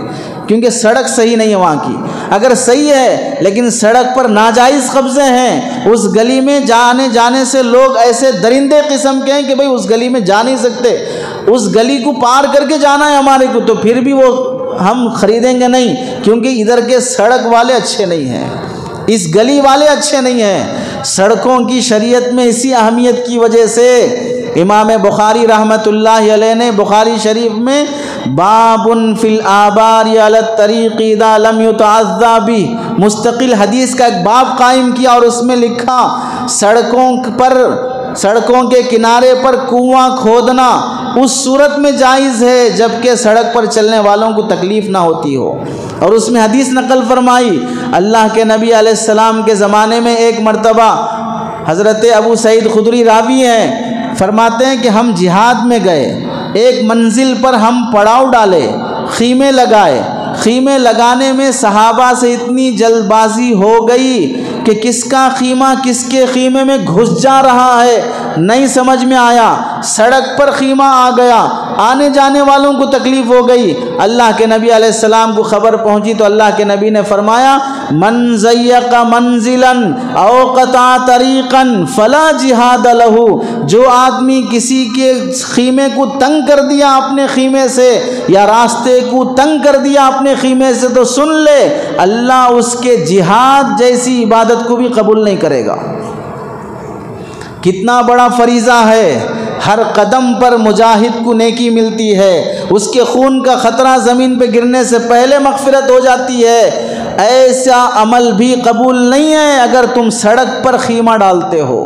کیونکہ سڑک صحیح نہیں ہے وہاں کی. اگر صحیح ہے لیکن سڑک پر ناجائز قبضے ہیں، اس گلی میں جانے سے لوگ ایسے درندے قسم کے ہیں کہ بھئی اس گلی میں جا نہیں سکتے، اس گلی کو پار کر کے جانا ہے ہمارے کو، تو پھر بھی وہ ہم خریدیں گے نہیں، کیونکہ ادھر کے سڑک والے اچھے نہیں ہیں، اس گلی والے اچھے نہیں ہیں. سڑکوں کی شریعت میں اسی اہمیت کی وجہ سے امام بخاری رحمۃ اللہ علیہ نے بخاری شریف میں باب فی الآبار علی الطریق اذا لم یتعذى بہ مستقل حدیث کا ایک باب قائم کیا، اور اس میں لکھا سڑکوں کے کنارے پر کنواں کھودنا اس صورت میں جائز ہے جبکہ سڑک پر چلنے والوں کو تکلیف نہ ہوتی ہو. اور اس میں حدیث نقل فرمائی، اللہ کے نبی علیہ السلام کے زمانے میں ایک مرتبہ حضرت ابو سعید خدری راوی ہیں، فرماتے ہیں کہ ہم جہاد میں گئے، ایک منزل پر ہم پڑاؤ ڈالے، خیمے لگائے. خیمے لگانے میں صحابہ سے اتنی جلد بازی ہو گئی کہ کس کا خیمہ کس کے خیمے میں گھس جا رہا ہے نہیں سمجھ میں آیا. سڑک پر خیمہ آ گیا، آنے جانے والوں کو تکلیف ہو گئی. اللہ کے نبی علیہ السلام کو خبر پہنچی تو اللہ کے نبی نے فرمایا، من ضیق منزلا او قطع طریقا فلا جہاد لہ. جو آدمی کسی کے خیمے کو تنگ کر دیا اپنے خیمے سے، یا راستے کو تنگ کر دیا اپنے خیمے سے، تو سن لے اللہ اس کے جہاد جیسی عبادت کو بھی قبول نہیں کرے گا. کتنا بڑا فریضہ ہے، ہر قدم پر مجاہد کو نیکی ملتی ہے، اس کے خون کا خطرہ زمین پہ گرنے سے پہلے مغفرت ہو جاتی ہے. ایسا عمل بھی قبول نہیں ہے اگر تم سڑک پر خیمہ ڈالتے ہو.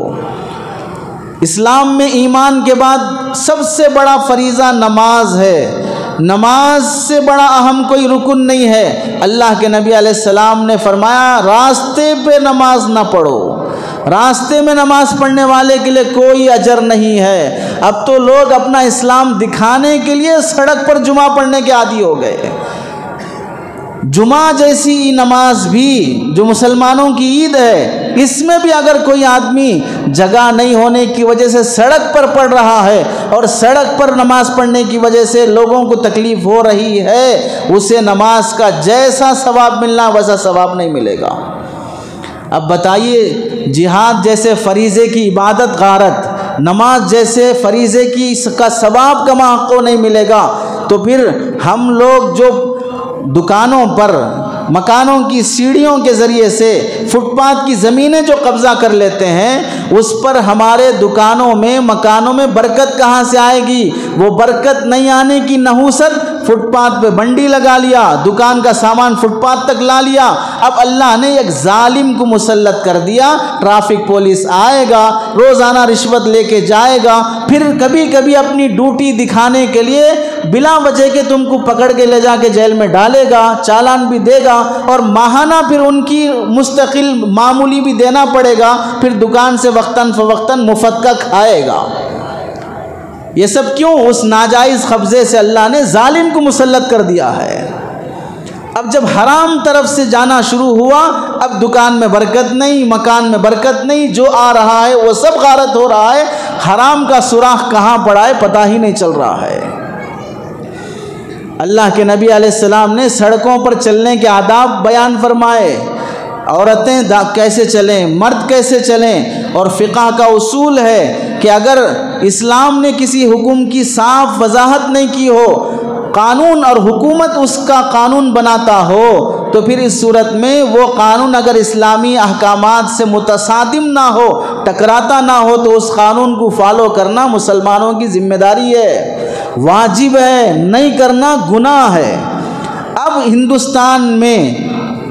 اسلام میں ایمان کے بعد سب سے بڑا فریضہ نماز ہے، نماز سے بڑا اہم کوئی رکن نہیں ہے. اللہ کے نبی علیہ السلام نے فرمایا، راستے پہ نماز نہ پڑھو، راستے میں نماز پڑھنے والے کے لیے کوئی اجر نہیں ہے. اب تو لوگ اپنا اسلام دکھانے کے لیے سڑک پر جمعہ پڑھنے کے عادی ہو گئے. جمعہ جیسی نماز بھی جو مسلمانوں کی عید ہے، اس میں بھی اگر کوئی آدمی جگہ نہیں ہونے کی وجہ سے سڑک پر پڑھ رہا ہے اور سڑک پر نماز پڑھنے کی وجہ سے لوگوں کو تکلیف ہو رہی ہے، اسے نماز کا جیسا ثواب ملنا ویسا ثواب نہیں ملے گا. اب بتائیے، جہاد جیسے فریضے کی عبادت غارت، نماز جیسے فریضے کی کا ثواب کا حق نہیں ملے گا، تو پھر ہم لوگ جو دکانوں پر مکانوں کی سیڑھیوں کے ذریعے سے فٹ پاتھ کی زمینیں جو قبضہ کر لیتے ہیں، اس پر ہمارے دکانوں میں مکانوں میں برکت کہاں سے آئے گی؟ وہ برکت نہیں آنے کی نحوست فٹ پاتھ پہ بنڈی لگا لیا، دکان کا سامان فٹ پاتھ تک لا لیا. اب اللہ نے ایک ظالم کو مسلط کر دیا، ٹرافک پولیس آئے گا، روزانہ رشوت لے کے جائے گا، پھر کبھی کبھی اپنی ڈیوٹی دکھانے کے لیے بلا وجہ کے تم کو پکڑ کے لے جا کے جیل میں ڈالے گا، چالان بھی دے گا، اور ماہانہ پھر ان کی مستقل معمولی بھی دینا پڑے گا، پھر دکان سے وقتاً فوقتاً مفت کا کھائے گا. یہ سب کیوں؟ اس ناجائز قبضے سے اللہ نے ظالم کو مسلط کر دیا ہے. اب جب حرام طرف سے جانا شروع ہوا، اب دکان میں برکت نہیں، مکان میں برکت نہیں، جو آ رہا ہے وہ سب غارت ہو رہا ہے. حرام کا سوراخ کہاں پڑا ہے پتہ ہی نہیں چل رہا ہے. اللہ کے نبی علیہ السلام نے سڑکوں پر چلنے کے آداب بیان فرمائے، عورتیں کیسے چلیں، مرد کیسے چلیں. اور فقہ کا اصول ہے کہ اگر اسلام نے کسی حکم کی صاف وضاحت نہیں کی ہو، قانون اور حکومت اس کا قانون بناتا ہو، تو پھر اس صورت میں وہ قانون اگر اسلامی احکامات سے متصادم نہ ہو، ٹکراتا نہ ہو، تو اس قانون کو فالو کرنا مسلمانوں کی ذمہ داری ہے، واجب ہے، نہیں کرنا گناہ ہے. اب ہندوستان میں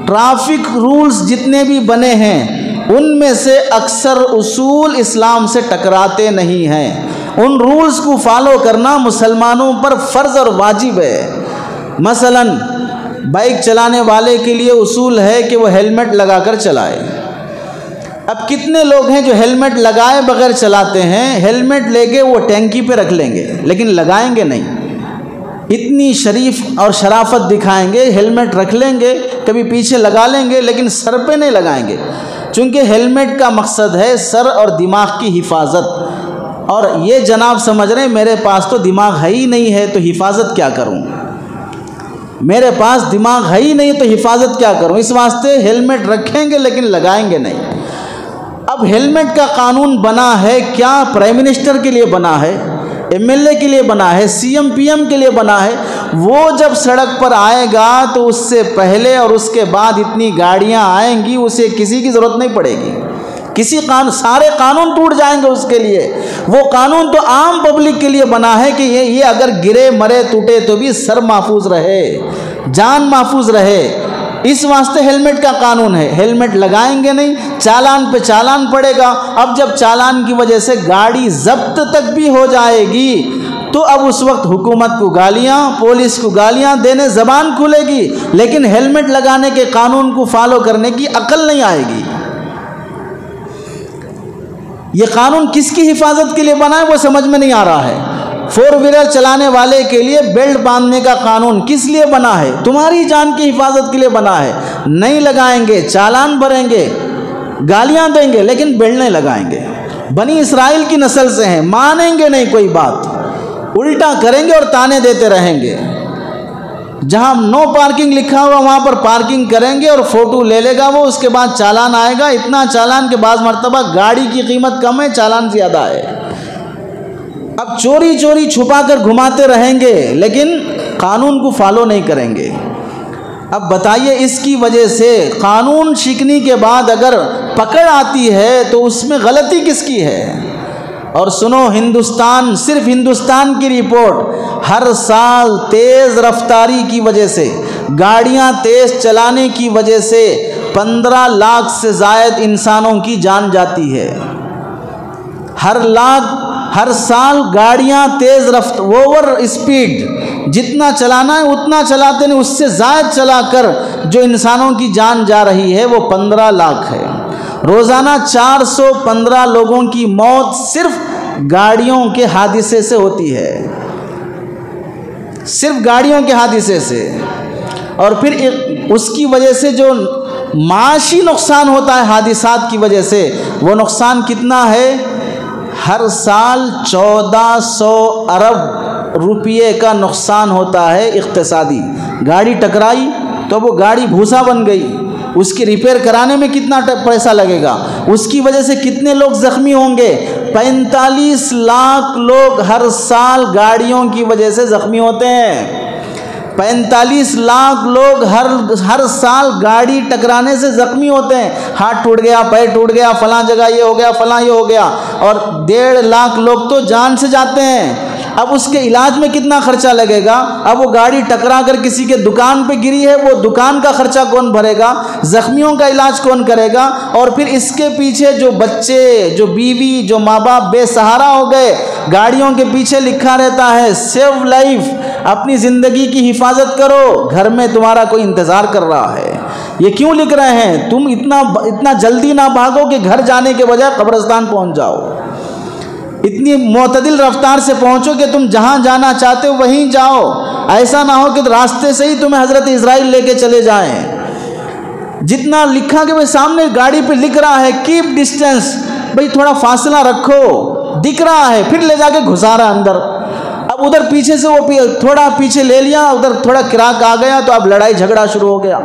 ٹرافک رولز جتنے بھی بنے ہیں، ان میں سے اکثر اصول اسلام سے ٹکراتے نہیں ہیں. ان رولز کو فالو کرنا مسلمانوں پر فرض اور واجب ہے. مثلا بائک چلانے والے کے لیے اصول ہے کہ وہ ہیلمٹ لگا کر چلائے. اب کتنے لوگ ہیں جو ہیلمٹ لگائے بغیر چلاتے ہیں؟ ہیلمٹ لے کے وہ ٹینکی پہ رکھ لیں گے لیکن لگائیں گے نہیں. اتنی شریف اور شرافت دکھائیں گے، ہیلمٹ رکھ لیں گے، کبھی پیچھے لگا لیں گے، لیکن سر پہ نہیں لگائیں گے، چونکہ ہیلمٹ کا مقصد ہے سر اور دماغ کی حفاظت. اور یہ جناب سمجھ رہے ہیں میرے پاس تو دماغ ہے ہی نہیں ہے تو حفاظت کیا کروں. میرے پاس دماغ ہے ہی نہیں تو حفاظت کیا کروں، اس واسطے ہیلمٹ رکھیں گے لیکن لگائیں گے نہیں۔ اب ہیلمٹ کا قانون بنا ہے کیا پرائم منسٹر کے لیے بنا ہے، ایم ایل اے کے لیے بنا ہے، سی ایم پی ایم کے لیے بنا ہے۔ وہ جب سڑک پر آئے گا تو اس سے پہلے اور اس کے بعد اتنی گاڑیاں آئیں گی، اسے کسی کی ضرورت نہیں پڑے گی، سارے قانون ٹوٹ جائیں گے اس کے لیے۔ وہ قانون تو عام پبلک کے لیے بنا ہے کہ یہ اگر گرے مرے ٹوٹے تو بھی سر محفوظ رہے، جان محفوظ رہے، اس واسطے ہیلمٹ کا قانون ہے۔ ہیلمٹ لگائیں گے نہیں، چالان پہ چالان پڑے گا۔ اب جب چالان کی وجہ سے گاڑی ضبط تک بھی ہو جائے گی تو اب اس وقت حکومت کو گالیاں، پولیس کو گالیاں دینے زبان کھلے گی، لیکن ہیلمٹ لگانے کے قانون کو فالو کرنے کی عقل نہیں آئے گی۔ یہ قانون کس کی حفاظت کے لیے بنا ہے وہ سمجھ میں نہیں آ رہا ہے۔ فور ویلر چلانے والے کے لیے بیلٹ باندھنے کا قانون کس لیے بنا ہے؟ تمہاری جان کی حفاظت کے لیے بنا ہے۔ نہیں لگائیں گے، چالان بھریں گے، گالیاں دیں گے، لیکن بیلٹ نہیں لگائیں گے۔ بنی اسرائیل کی نسل سے ہیں، مانیں گے نہیں کوئی بات، الٹا کریں گے اور تانے دیتے رہیں گے۔ جہاں نو پارکنگ لکھا ہوا وہاں پر پارکنگ کریں گے اور فوٹو لے لے گا وہ، اس کے بعد چالان آئے گا، اتنا چالان کہ بعض مرتبہ گاڑی کی قیمت کم ہے، چالان زیادہ ہے۔ اب چوری چوری چھپا کر گھماتے رہیں گے لیکن قانون کو فالو نہیں کریں گے۔ اب بتائیے اس کی وجہ سے قانون شکنی کے بعد اگر پکڑ آتی ہے تو اس میں غلطی کس کی ہے؟ اور سنو، ہندوستان، صرف ہندوستان کی رپورٹ، ہر سال تیز رفتاری کی وجہ سے، گاڑیاں تیز چلانے کی وجہ سے 15 لاکھ سے زائد انسانوں کی جان جاتی ہے۔ ہر سال گاڑیاں تیز اوور اسپیڈ جتنا چلانا ہے اتنا چلاتے نہیں، اس سے زائد چلا کر جو انسانوں کی جان جا رہی ہے وہ 15 لاکھ ہے۔ روزانہ 415 لوگوں کی موت صرف گاڑیوں کے حادثے سے ہوتی ہے، صرف گاڑیوں کے حادثے سے۔ اور پھر اس کی وجہ سے جو معاشی نقصان ہوتا ہے حادثات کی وجہ سے، وہ نقصان کتنا ہے؟ ہر سال 1400 ارب روپیے کا نقصان ہوتا ہے اقتصادی۔ گاڑی ٹکرائی تو وہ گاڑی بھوسا بن گئی، اس کی ریپیئر کرانے میں کتنا پیسہ لگے گا، اس کی وجہ سے کتنے لوگ زخمی ہوں گے۔ 45 لاکھ لوگ ہر سال گاڑیوں کی وجہ سے زخمی ہوتے ہیں۔ 45 لاکھ لوگ ہر سال گاڑی ٹکرانے سے زخمی ہوتے ہیں، ہاتھ ٹوٹ گیا، پیر ٹوٹ گیا، فلاں جگہ یہ ہو گیا، فلاں یہ ہو گیا، اور 1.5 لاکھ لوگ تو جان سے جاتے ہیں۔ اب اس کے علاج میں کتنا خرچہ لگے گا؟ اب وہ گاڑی ٹکرا کر کسی کے دکان پہ گری ہے، وہ دکان کا خرچہ کون بھرے گا؟ زخمیوں کا علاج کون کرے گا؟ اور پھر اس کے پیچھے جو بچے، جو بیوی، جو ماں باپ بے سہارا ہو گئے، گاڑیوں کے پیچھے لکھا رہتا ہے سیو لائف، اپنی زندگی کی حفاظت کرو، گھر میں تمہارا کوئی انتظار کر رہا ہے۔ یہ کیوں لکھ رہے ہیں؟ تم اتنا جلدی نہ بھاگو کہ گھر جانے کے بجائے قبرستان پہنچ جاؤ۔ اتنی معتدل رفتار سے پہنچو کہ تم جہاں جانا چاہتے ہو وہیں جاؤ، ایسا نہ ہو کہ راستے سے ہی تمہیں حضرت اسرائیل لے کے چلے جائیں۔ جتنا لکھا کہ سامنے گاڑی پہ لکھ رہا ہے کیپ ڈسٹینس، بھئی تھوڑا فاصلہ رکھو، دکھ رہا ہے، پھر لے جا کے گھسا رہا اندر۔ اب ادھر پیچھے سے وہ تھوڑا پیچھے لے لیا، ادھر تھوڑا کراک آ گیا تو اب لڑائی جھگڑا شروع ہو گیا۔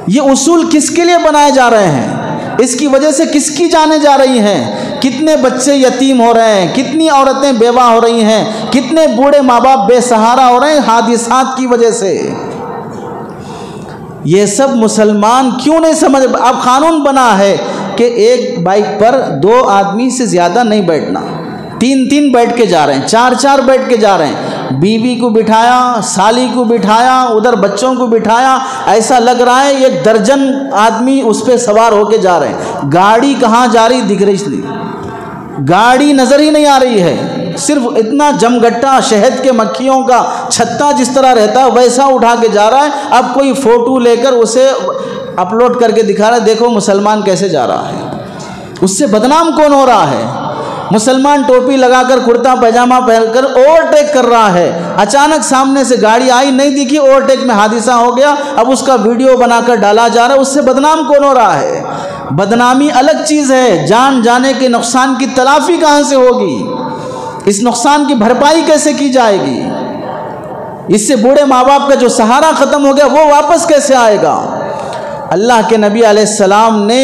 یہ اصول کس کے لیے بنائے جا رہے ہیں؟ اس کی وجہ سے کس کی جانیں جا رہی ہیں؟ کتنے بچے یتیم ہو رہے ہیں، کتنی عورتیں بیوہ ہو رہی ہیں، کتنے بوڑھے ماں باپ بے سہارا ہو رہے ہیں حادثات کی وجہ سے۔ یہ سب مسلمان کیوں نہیں سمجھ؟ اب قانون بنا ہے کہ ایک بائک پر 2 آدمی سے زیادہ نہیں بیٹھنا، 3 بیٹھ کے جا رہے ہیں، 4 بیٹھ کے جا رہے ہیں، بیوی کو بٹھایا، سالی کو بٹھایا، ادھر بچوں کو بٹھایا، ایسا لگ رہا ہے 1 درجن آدمی اس پہ سوار ہو کے جا رہے ہیں۔ گاڑی کہاں جا رہی دکھ رہی، گاڑی نظر ہی نہیں آ رہی ہے، صرف اتنا جمگٹا شہد کے مکھیوں کا چھتا جس طرح رہتا ہے ویسا اٹھا کے جا رہا ہے۔ اب کوئی فوٹو لے کر اسے اپلوڈ کر کے دکھا رہا ہے، دیکھو مسلمان کیسے جا رہا ہے۔ اس سے بدنام کون ہو رہا ہے؟ مسلمان ٹوپی لگا کر کرتا پاجامہ پہن کر اوورٹیک کر رہا ہے، اچانک سامنے سے گاڑی آئی نہیں دکھی، اوورٹیک میں حادثہ ہو گیا، اب اس کا ویڈیو بنا کر ڈالا جا رہا ہے۔ اس سے بدنام کون ہو رہا ہے؟ بدنامی الگ چیز ہے، جان جانے کے نقصان کی تلافی کہاں سے ہوگی؟ اس نقصان کی بھرپائی کیسے کی جائے گی؟ اس سے بوڑھے ماں باپ کا جو سہارا ختم ہو گیا وہ واپس کیسے آئے گا؟ اللہ کے نبی علیہ السلام نے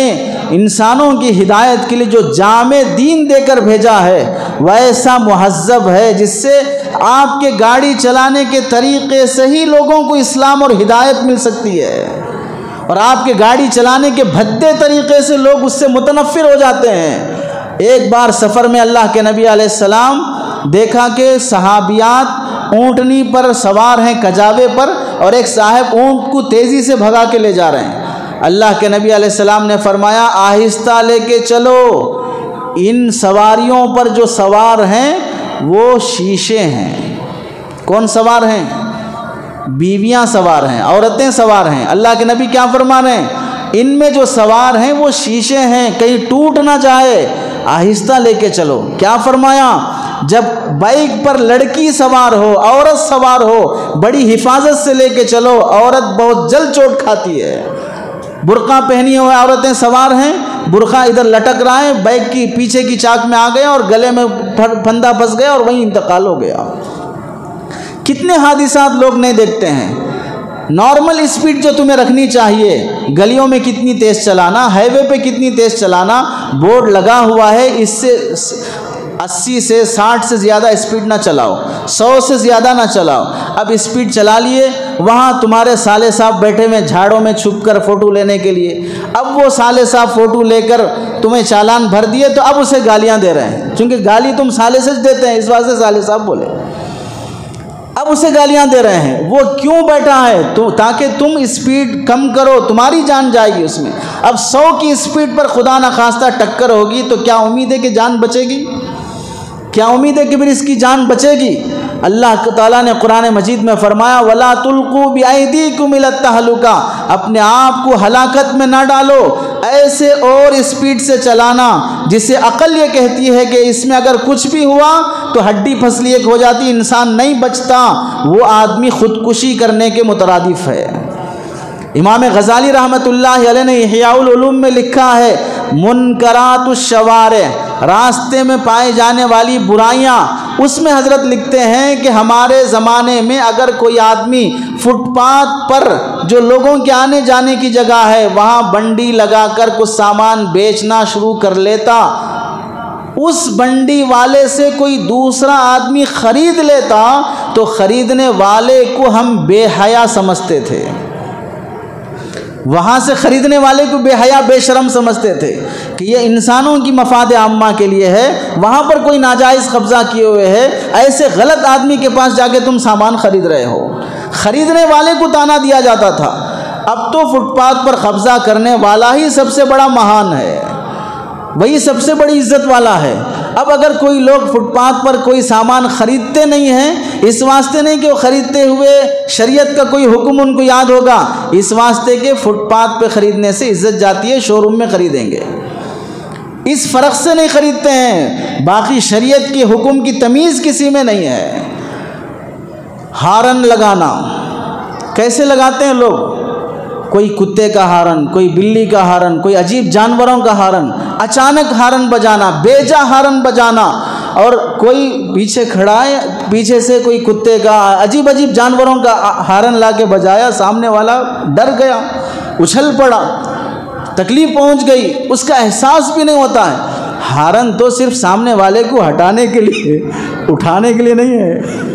انسانوں کی ہدایت کے لیے جو جامع دین دے کر بھیجا ہے وہ ایسا مہذب ہے جس سے آپ کے گاڑی چلانے کے طریقے سے ہی لوگوں کو اسلام اور ہدایت مل سکتی ہے، اور آپ کے گاڑی چلانے کے بھدے طریقے سے لوگ اس سے متنفر ہو جاتے ہیں۔ ایک بار سفر میں اللہ کے نبی علیہ السلام دیکھا کہ صحابیات اونٹنی پر سوار ہیں، کجاوے پر، اور ایک صاحب اونٹ کو تیزی سے بھگا کے لے جا رہے ہیں۔ اللہ کے نبی علیہ السلام نے فرمایا آہستہ لے کے چلو، ان سواریوں پر جو سوار ہیں وہ شیشے ہیں۔ کون سوار ہیں؟ بیویاں سوار ہیں، عورتیں سوار ہیں۔ اللہ کے نبی کیا فرما رہے ہیں؟ ان میں جو سوار ہیں وہ شیشے ہیں، کہیں ٹوٹ نہ جائے، آہستہ لے کے چلو۔ کیا فرمایا؟ جب بائک پر لڑکی سوار ہو، عورت سوار ہو، بڑی حفاظت سے لے کے چلو، عورت بہت جلد چوٹ کھاتی ہے۔ برقع پہنی ہوئے عورتیں سوار ہیں، برقع ادھر لٹک رہا ہے، بائک کی پیچھے کی چاک میں آ گیا اور گلے میں پھندا پھنس گیا اور وہیں انتقال ہو گیا۔ کتنے حادثات لوگ نہیں دیکھتے ہیں۔ نارمل اسپیڈ جو تمہیں رکھنی چاہیے، گلیوں میں کتنی تیز چلانا، ہائی وے پہ کتنی تیز چلانا، بورڈ لگا ہوا ہے، اس سے 80 سے 60 سے زیادہ اسپیڈ نہ چلاؤ، 100 سے زیادہ نہ چلاؤ۔ اب اسپیڈ چلا لیے، وہاں تمہارے سالے صاحب بیٹھے ہوئے جھاڑوں میں چھپ کر فوٹو لینے کے لیے، اب وہ سالے صاحب فوٹو لے کر تمہیں چالان بھر دیے تو اب اسے گالیاں دے رہے ہیں، چونکہ گالی تم سالے سے دیتے ہیں، اس واسطے سالے صاحب بولے، اب اسے گالیاں دے رہے ہیں۔ وہ کیوں بیٹھا ہے؟ تاکہ تم اسپیڈ کم کرو، تمہاری جان جائے گی اس میں۔ اب 100 کی اسپیڈ پر خدا نخواستہ ٹکر ہوگی تو کیا امید ہے کہ جان بچے گی؟ کیا امید ہے کہ پھر اس کی جان بچے گی؟ اللہ تعالیٰ نے قرآن مجید میں فرمایا وَلَا تُلْقُوا بِأَيْدِيكُمْ إِلَى التَّهْلُكَةِ، اپنے آپ کو ہلاکت میں نہ ڈالو، ایسے اور اسپیڈ سے چلانا جسے عقل یہ کہتی ہے کہ اس میں اگر کچھ بھی ہوا تو ہڈی پھسلی ایک ہو جاتی، انسان نہیں بچتا، وہ آدمی خودکشی کرنے کے مترادف ہے۔ امام غزالی رحمۃ اللہ علیہ نے احیاء العلوم میں لکھا ہے منکرات الشوارع، راستے میں پائے جانے والی برائیاں، اس میں حضرت لکھتے ہیں کہ ہمارے زمانے میں اگر کوئی آدمی فٹ پاتھ پر جو لوگوں کے آنے جانے کی جگہ ہے وہاں بنڈی لگا کر کچھ سامان بیچنا شروع کر لیتا، اس بنڈی والے سے کوئی دوسرا آدمی خرید لیتا تو خریدنے والے کو ہم بے حیا سمجھتے تھے، وہاں سے خریدنے والے کو بے حیا بے شرم سمجھتے تھے کہ یہ انسانوں کی مفاد عامہ کے لیے ہے، وہاں پر کوئی ناجائز قبضہ کیے ہوئے ہے، ایسے غلط آدمی کے پاس جا کے تم سامان خرید رہے ہو، خریدنے والے کو تانا دیا جاتا تھا۔ اب تو فٹ پاتھ پر قبضہ کرنے والا ہی سب سے بڑا مہان ہے، وہی سب سے بڑی عزت والا ہے۔ اب اگر کوئی لوگ فٹ پاتھ پر کوئی سامان خریدتے نہیں ہیں، اس واسطے نہیں کہ وہ خریدتے ہوئے شریعت کا کوئی حکم ان کو یاد ہوگا، اس واسطے کہ فٹ پاتھ پہ خریدنے سے عزت جاتی ہے، شو روم میں خریدیں گے، اس فرق سے نہیں خریدتے ہیں، باقی شریعت کے حکم کی تمیز کسی میں نہیں ہے۔ ہارن لگانا کیسے لگاتے ہیں لوگ؟ کوئی کتے کا ہارن، کوئی بلی کا ہارن، کوئی عجیب جانوروں کا ہارن، اچانک ہارن بجانا، بیجا ہارن بجانا، اور کوئی پیچھے کھڑا ہے، پیچھے سے کوئی کتے کا عجیب عجیب جانوروں کا ہارن لا کے بجایا، سامنے والا ڈر گیا، اچھل پڑا، تکلیف پہنچ گئی، اس کا احساس بھی نہیں ہوتا ہے۔ ہارن تو صرف سامنے والے کو ہٹانے کے لیے، اٹھانے کے لیے نہیں ہے،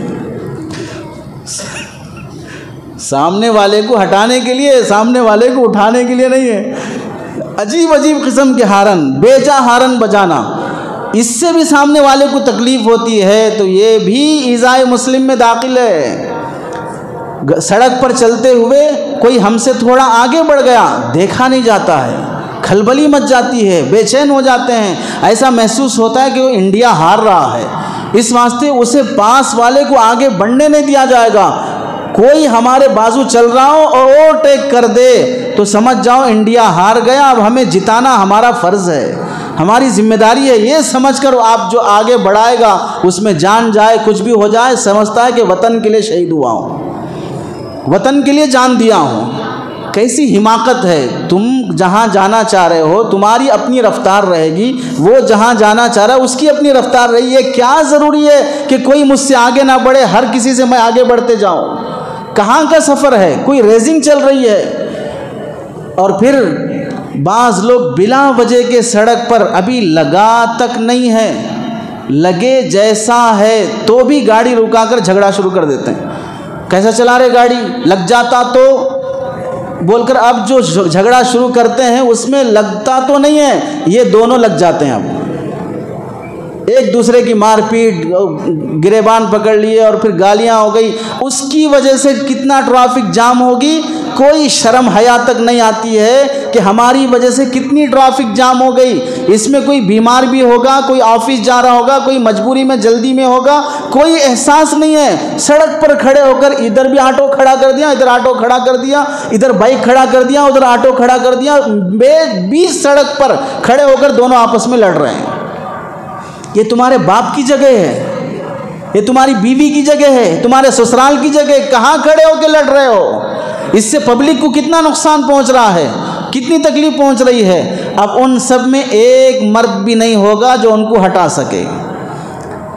سامنے والے کو ہٹانے کے لیے، سامنے والے کو اٹھانے کے لیے نہیں ہے۔ عجیب عجیب قسم کے ہارن، بیجا ہارن بجانا، اس سے بھی سامنے والے کو تکلیف ہوتی ہے، تو یہ بھی ایذائے مسلم میں داخل ہے۔ سڑک پر چلتے ہوئے کوئی ہم سے تھوڑا آگے بڑھ گیا، دیکھا نہیں جاتا ہے، کھلبلی مچ جاتی ہے، بے چین ہو جاتے ہیں، ایسا محسوس ہوتا ہے کہ وہ انڈیا ہار رہا ہے، اس واسطے اسے پاس والے کو آگے بڑھنے نہیں دیا جائے گا۔ کوئی ہمارے بازو چل رہا ہو اور اوورٹیک کر دے تو سمجھ جاؤ انڈیا ہار گیا، اب ہمیں جتانا ہمارا فرض ہے، ہماری ذمہ داری ہے، یہ سمجھ کر آپ جو آگے بڑھائے گا اس میں جان جائے کچھ بھی ہو جائے، سمجھتا ہے کہ وطن کے لیے شہید ہوا ہوں، وطن کے لیے جان دیا ہوں۔ کیسی حماقت ہے! تم جہاں جانا چاہ رہے ہو تمہاری اپنی رفتار رہے گی، وہ جہاں جانا چاہ رہا ہے اس کی اپنی رفتار رہی ہے، کیا ضروری ہے کہ کوئی مجھ سے آگے نہ بڑھے، ہر کسی سے میں آگے بڑھتے جاؤں؟ کہاں کا سفر ہے، کوئی ریسنگ چل رہی ہے۔ اور پھر بعض لوگ بلا وجہ کے سڑک پر ابھی لگا تک نہیں ہے، لگے جیسا ہے تو بھی گاڑی رکا کر جھگڑا شروع کر دیتے ہیں، کیسا چلا رہے گاڑی، لگ جاتا تو بول کر اب جو جھگڑا شروع کرتے ہیں اس میں لگتا تو نہیں ہے، یہ دونوں لگ جاتے ہیں، اب ایک دوسرے کی مار پیٹ، گریبان پکڑ لیے اور پھر گالیاں ہو گئی، اس کی وجہ سے کتنا ٹریفک جام ہوگی، کوئی شرم حیا تک نہیں آتی ہے کہ ہماری وجہ سے کتنی ٹریفک جام ہو گئی۔ اس میں کوئی بیمار بھی ہوگا، کوئی آفس جا رہا ہوگا، کوئی مجبوری میں جلدی میں ہوگا، کوئی احساس نہیں ہے، سڑک پر کھڑے ہو کر ادھر بھی آٹو کھڑا کر دیا، ادھر آٹو کھڑا کر دیا، ادھر بائک کھڑا کر دیا، ادھر آٹو کھڑا کر دیا، بیچ سڑک پر کھڑے ہو کر دونوں آپس میں لڑ رہے ہیں۔ یہ تمہارے باپ کی جگہ ہے، یہ تمہاری بیوی کی جگہ ہے، تمہارے سسرال کی جگہ، کہاں کھڑے ہو کے لڑ رہے ہو؟ اس سے پبلک کو کتنا نقصان پہنچ رہا ہے، کتنی تکلیف پہنچ رہی ہے۔ اب ان سب میں ایک مرد بھی نہیں ہوگا جو ان کو ہٹا سکے،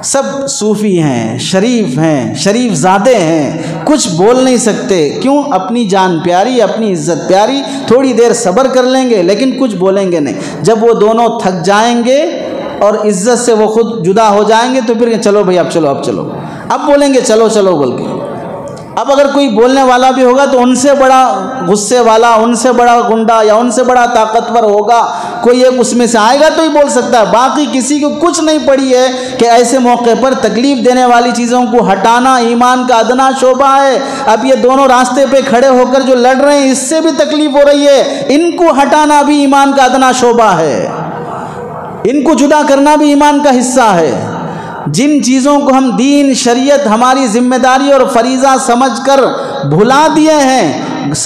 سب صوفی ہیں، شریف زادے ہیں، کچھ بول نہیں سکتے، کیوں؟ اپنی جان پیاری، اپنی عزت پیاری، تھوڑی دیر صبر کر لیں گے لیکن کچھ بولیں گے نہیں۔ جب وہ دونوں تھک جائیں گے اور عزت سے وہ خود جدا ہو جائیں گے تو پھر چلو بھائی اب چلو، اب بولیں گے چلو چلو بول کے۔ اب اگر کوئی بولنے والا بھی ہوگا تو ان سے بڑا غصے والا، ان سے بڑا گنڈا یا ان سے بڑا طاقتور ہوگا، کوئی ایک اس میں سے آئے گا تو ہی بول سکتا ہے، باقی کسی کو کچھ نہیں پڑی ہے کہ ایسے موقع پر تکلیف دینے والی چیزوں کو ہٹانا ایمان کا ادنا شعبہ ہے۔ اب یہ دونوں راستے پہ کھڑے ہو کر جو لڑ رہے ہیں اس سے بھی تکلیف ہو رہی ہے، ان کو ہٹانا بھی ایمان کا ادنا شعبہ ہے، ان کو جدا کرنا بھی ایمان کا حصہ ہے۔ جن چیزوں کو ہم دین، شریعت، ہماری ذمہ داری اور فریضہ سمجھ کر بھلا دیے ہیں،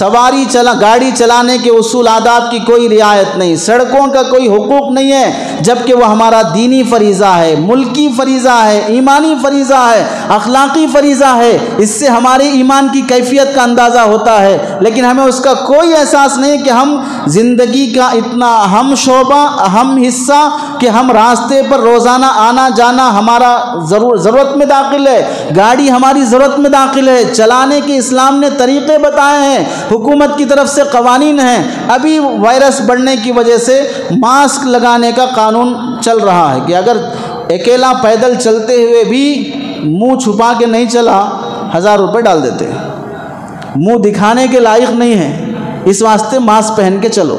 گاڑی چلانے کے اصول آداب کی کوئی رعایت نہیں، سڑکوں کا کوئی حقوق نہیں ہے، جبکہ وہ ہمارا دینی فریضہ ہے، ملکی فریضہ ہے، ایمانی فریضہ ہے، اخلاقی فریضہ ہے، اس سے ہمارے ایمان کی کیفیت کا اندازہ ہوتا ہے، لیکن ہمیں اس کا کوئی احساس نہیں کہ ہم زندگی کا اتنا اہم شعبہ، اہم حصہ کہ ہم راستے پر روزانہ آنا جانا ہمارا ضرورت میں داخل ہے، گاڑی ہماری ضرورت میں داخل ہے، چلانے کے اسلام نے طریقے بتائے ہیں، حکومت کی طرف سے قوانین ہیں۔ ابھی وائرس بڑھنے کی وجہ سے ماسک لگانے کا قانون چل رہا ہے کہ اگر اکیلا پیدل چلتے ہوئے بھی منہ چھپا کے نہیں چلا 1000 روپے ڈال دیتے ہیں، منہ دکھانے کے لائق نہیں ہے، اس واسطے ماسک پہن کے چلو،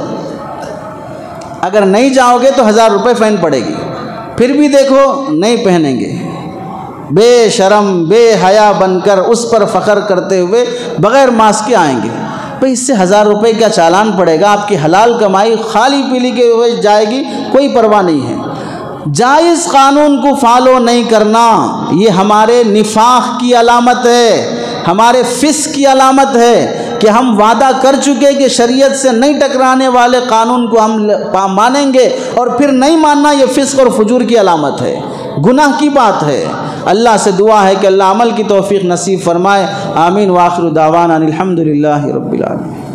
اگر نہیں جاؤ گے تو 1000 روپے فائن پڑے گی، پھر بھی دیکھو نہیں پہنیں گے، بے شرم بے حیا بن کر اس پر فخر کرتے ہوئے بغیر ماسک کے آئیں گے۔ بھئی اس سے 1000 روپے کا چالان پڑے گا، آپ کی حلال کمائی خالی پیلی کے ہوئے جائے گی، کوئی پرواہ نہیں ہے۔ جائز قانون کو فالو نہیں کرنا یہ ہمارے نفاق کی علامت ہے، ہمارے فسق کی علامت ہے کہ ہم وعدہ کر چکے کہ شریعت سے نہیں ٹکرانے والے قانون کو ہم مانیں گے اور پھر نہیں ماننا، یہ فسق اور فجور کی علامت ہے، گناہ کی بات ہے۔ اللہ سے دعا ہے کہ اللہ عمل کی توفیق نصیب فرمائے، آمین۔ وآخر دعوانا الحمدللہ رب العالمین۔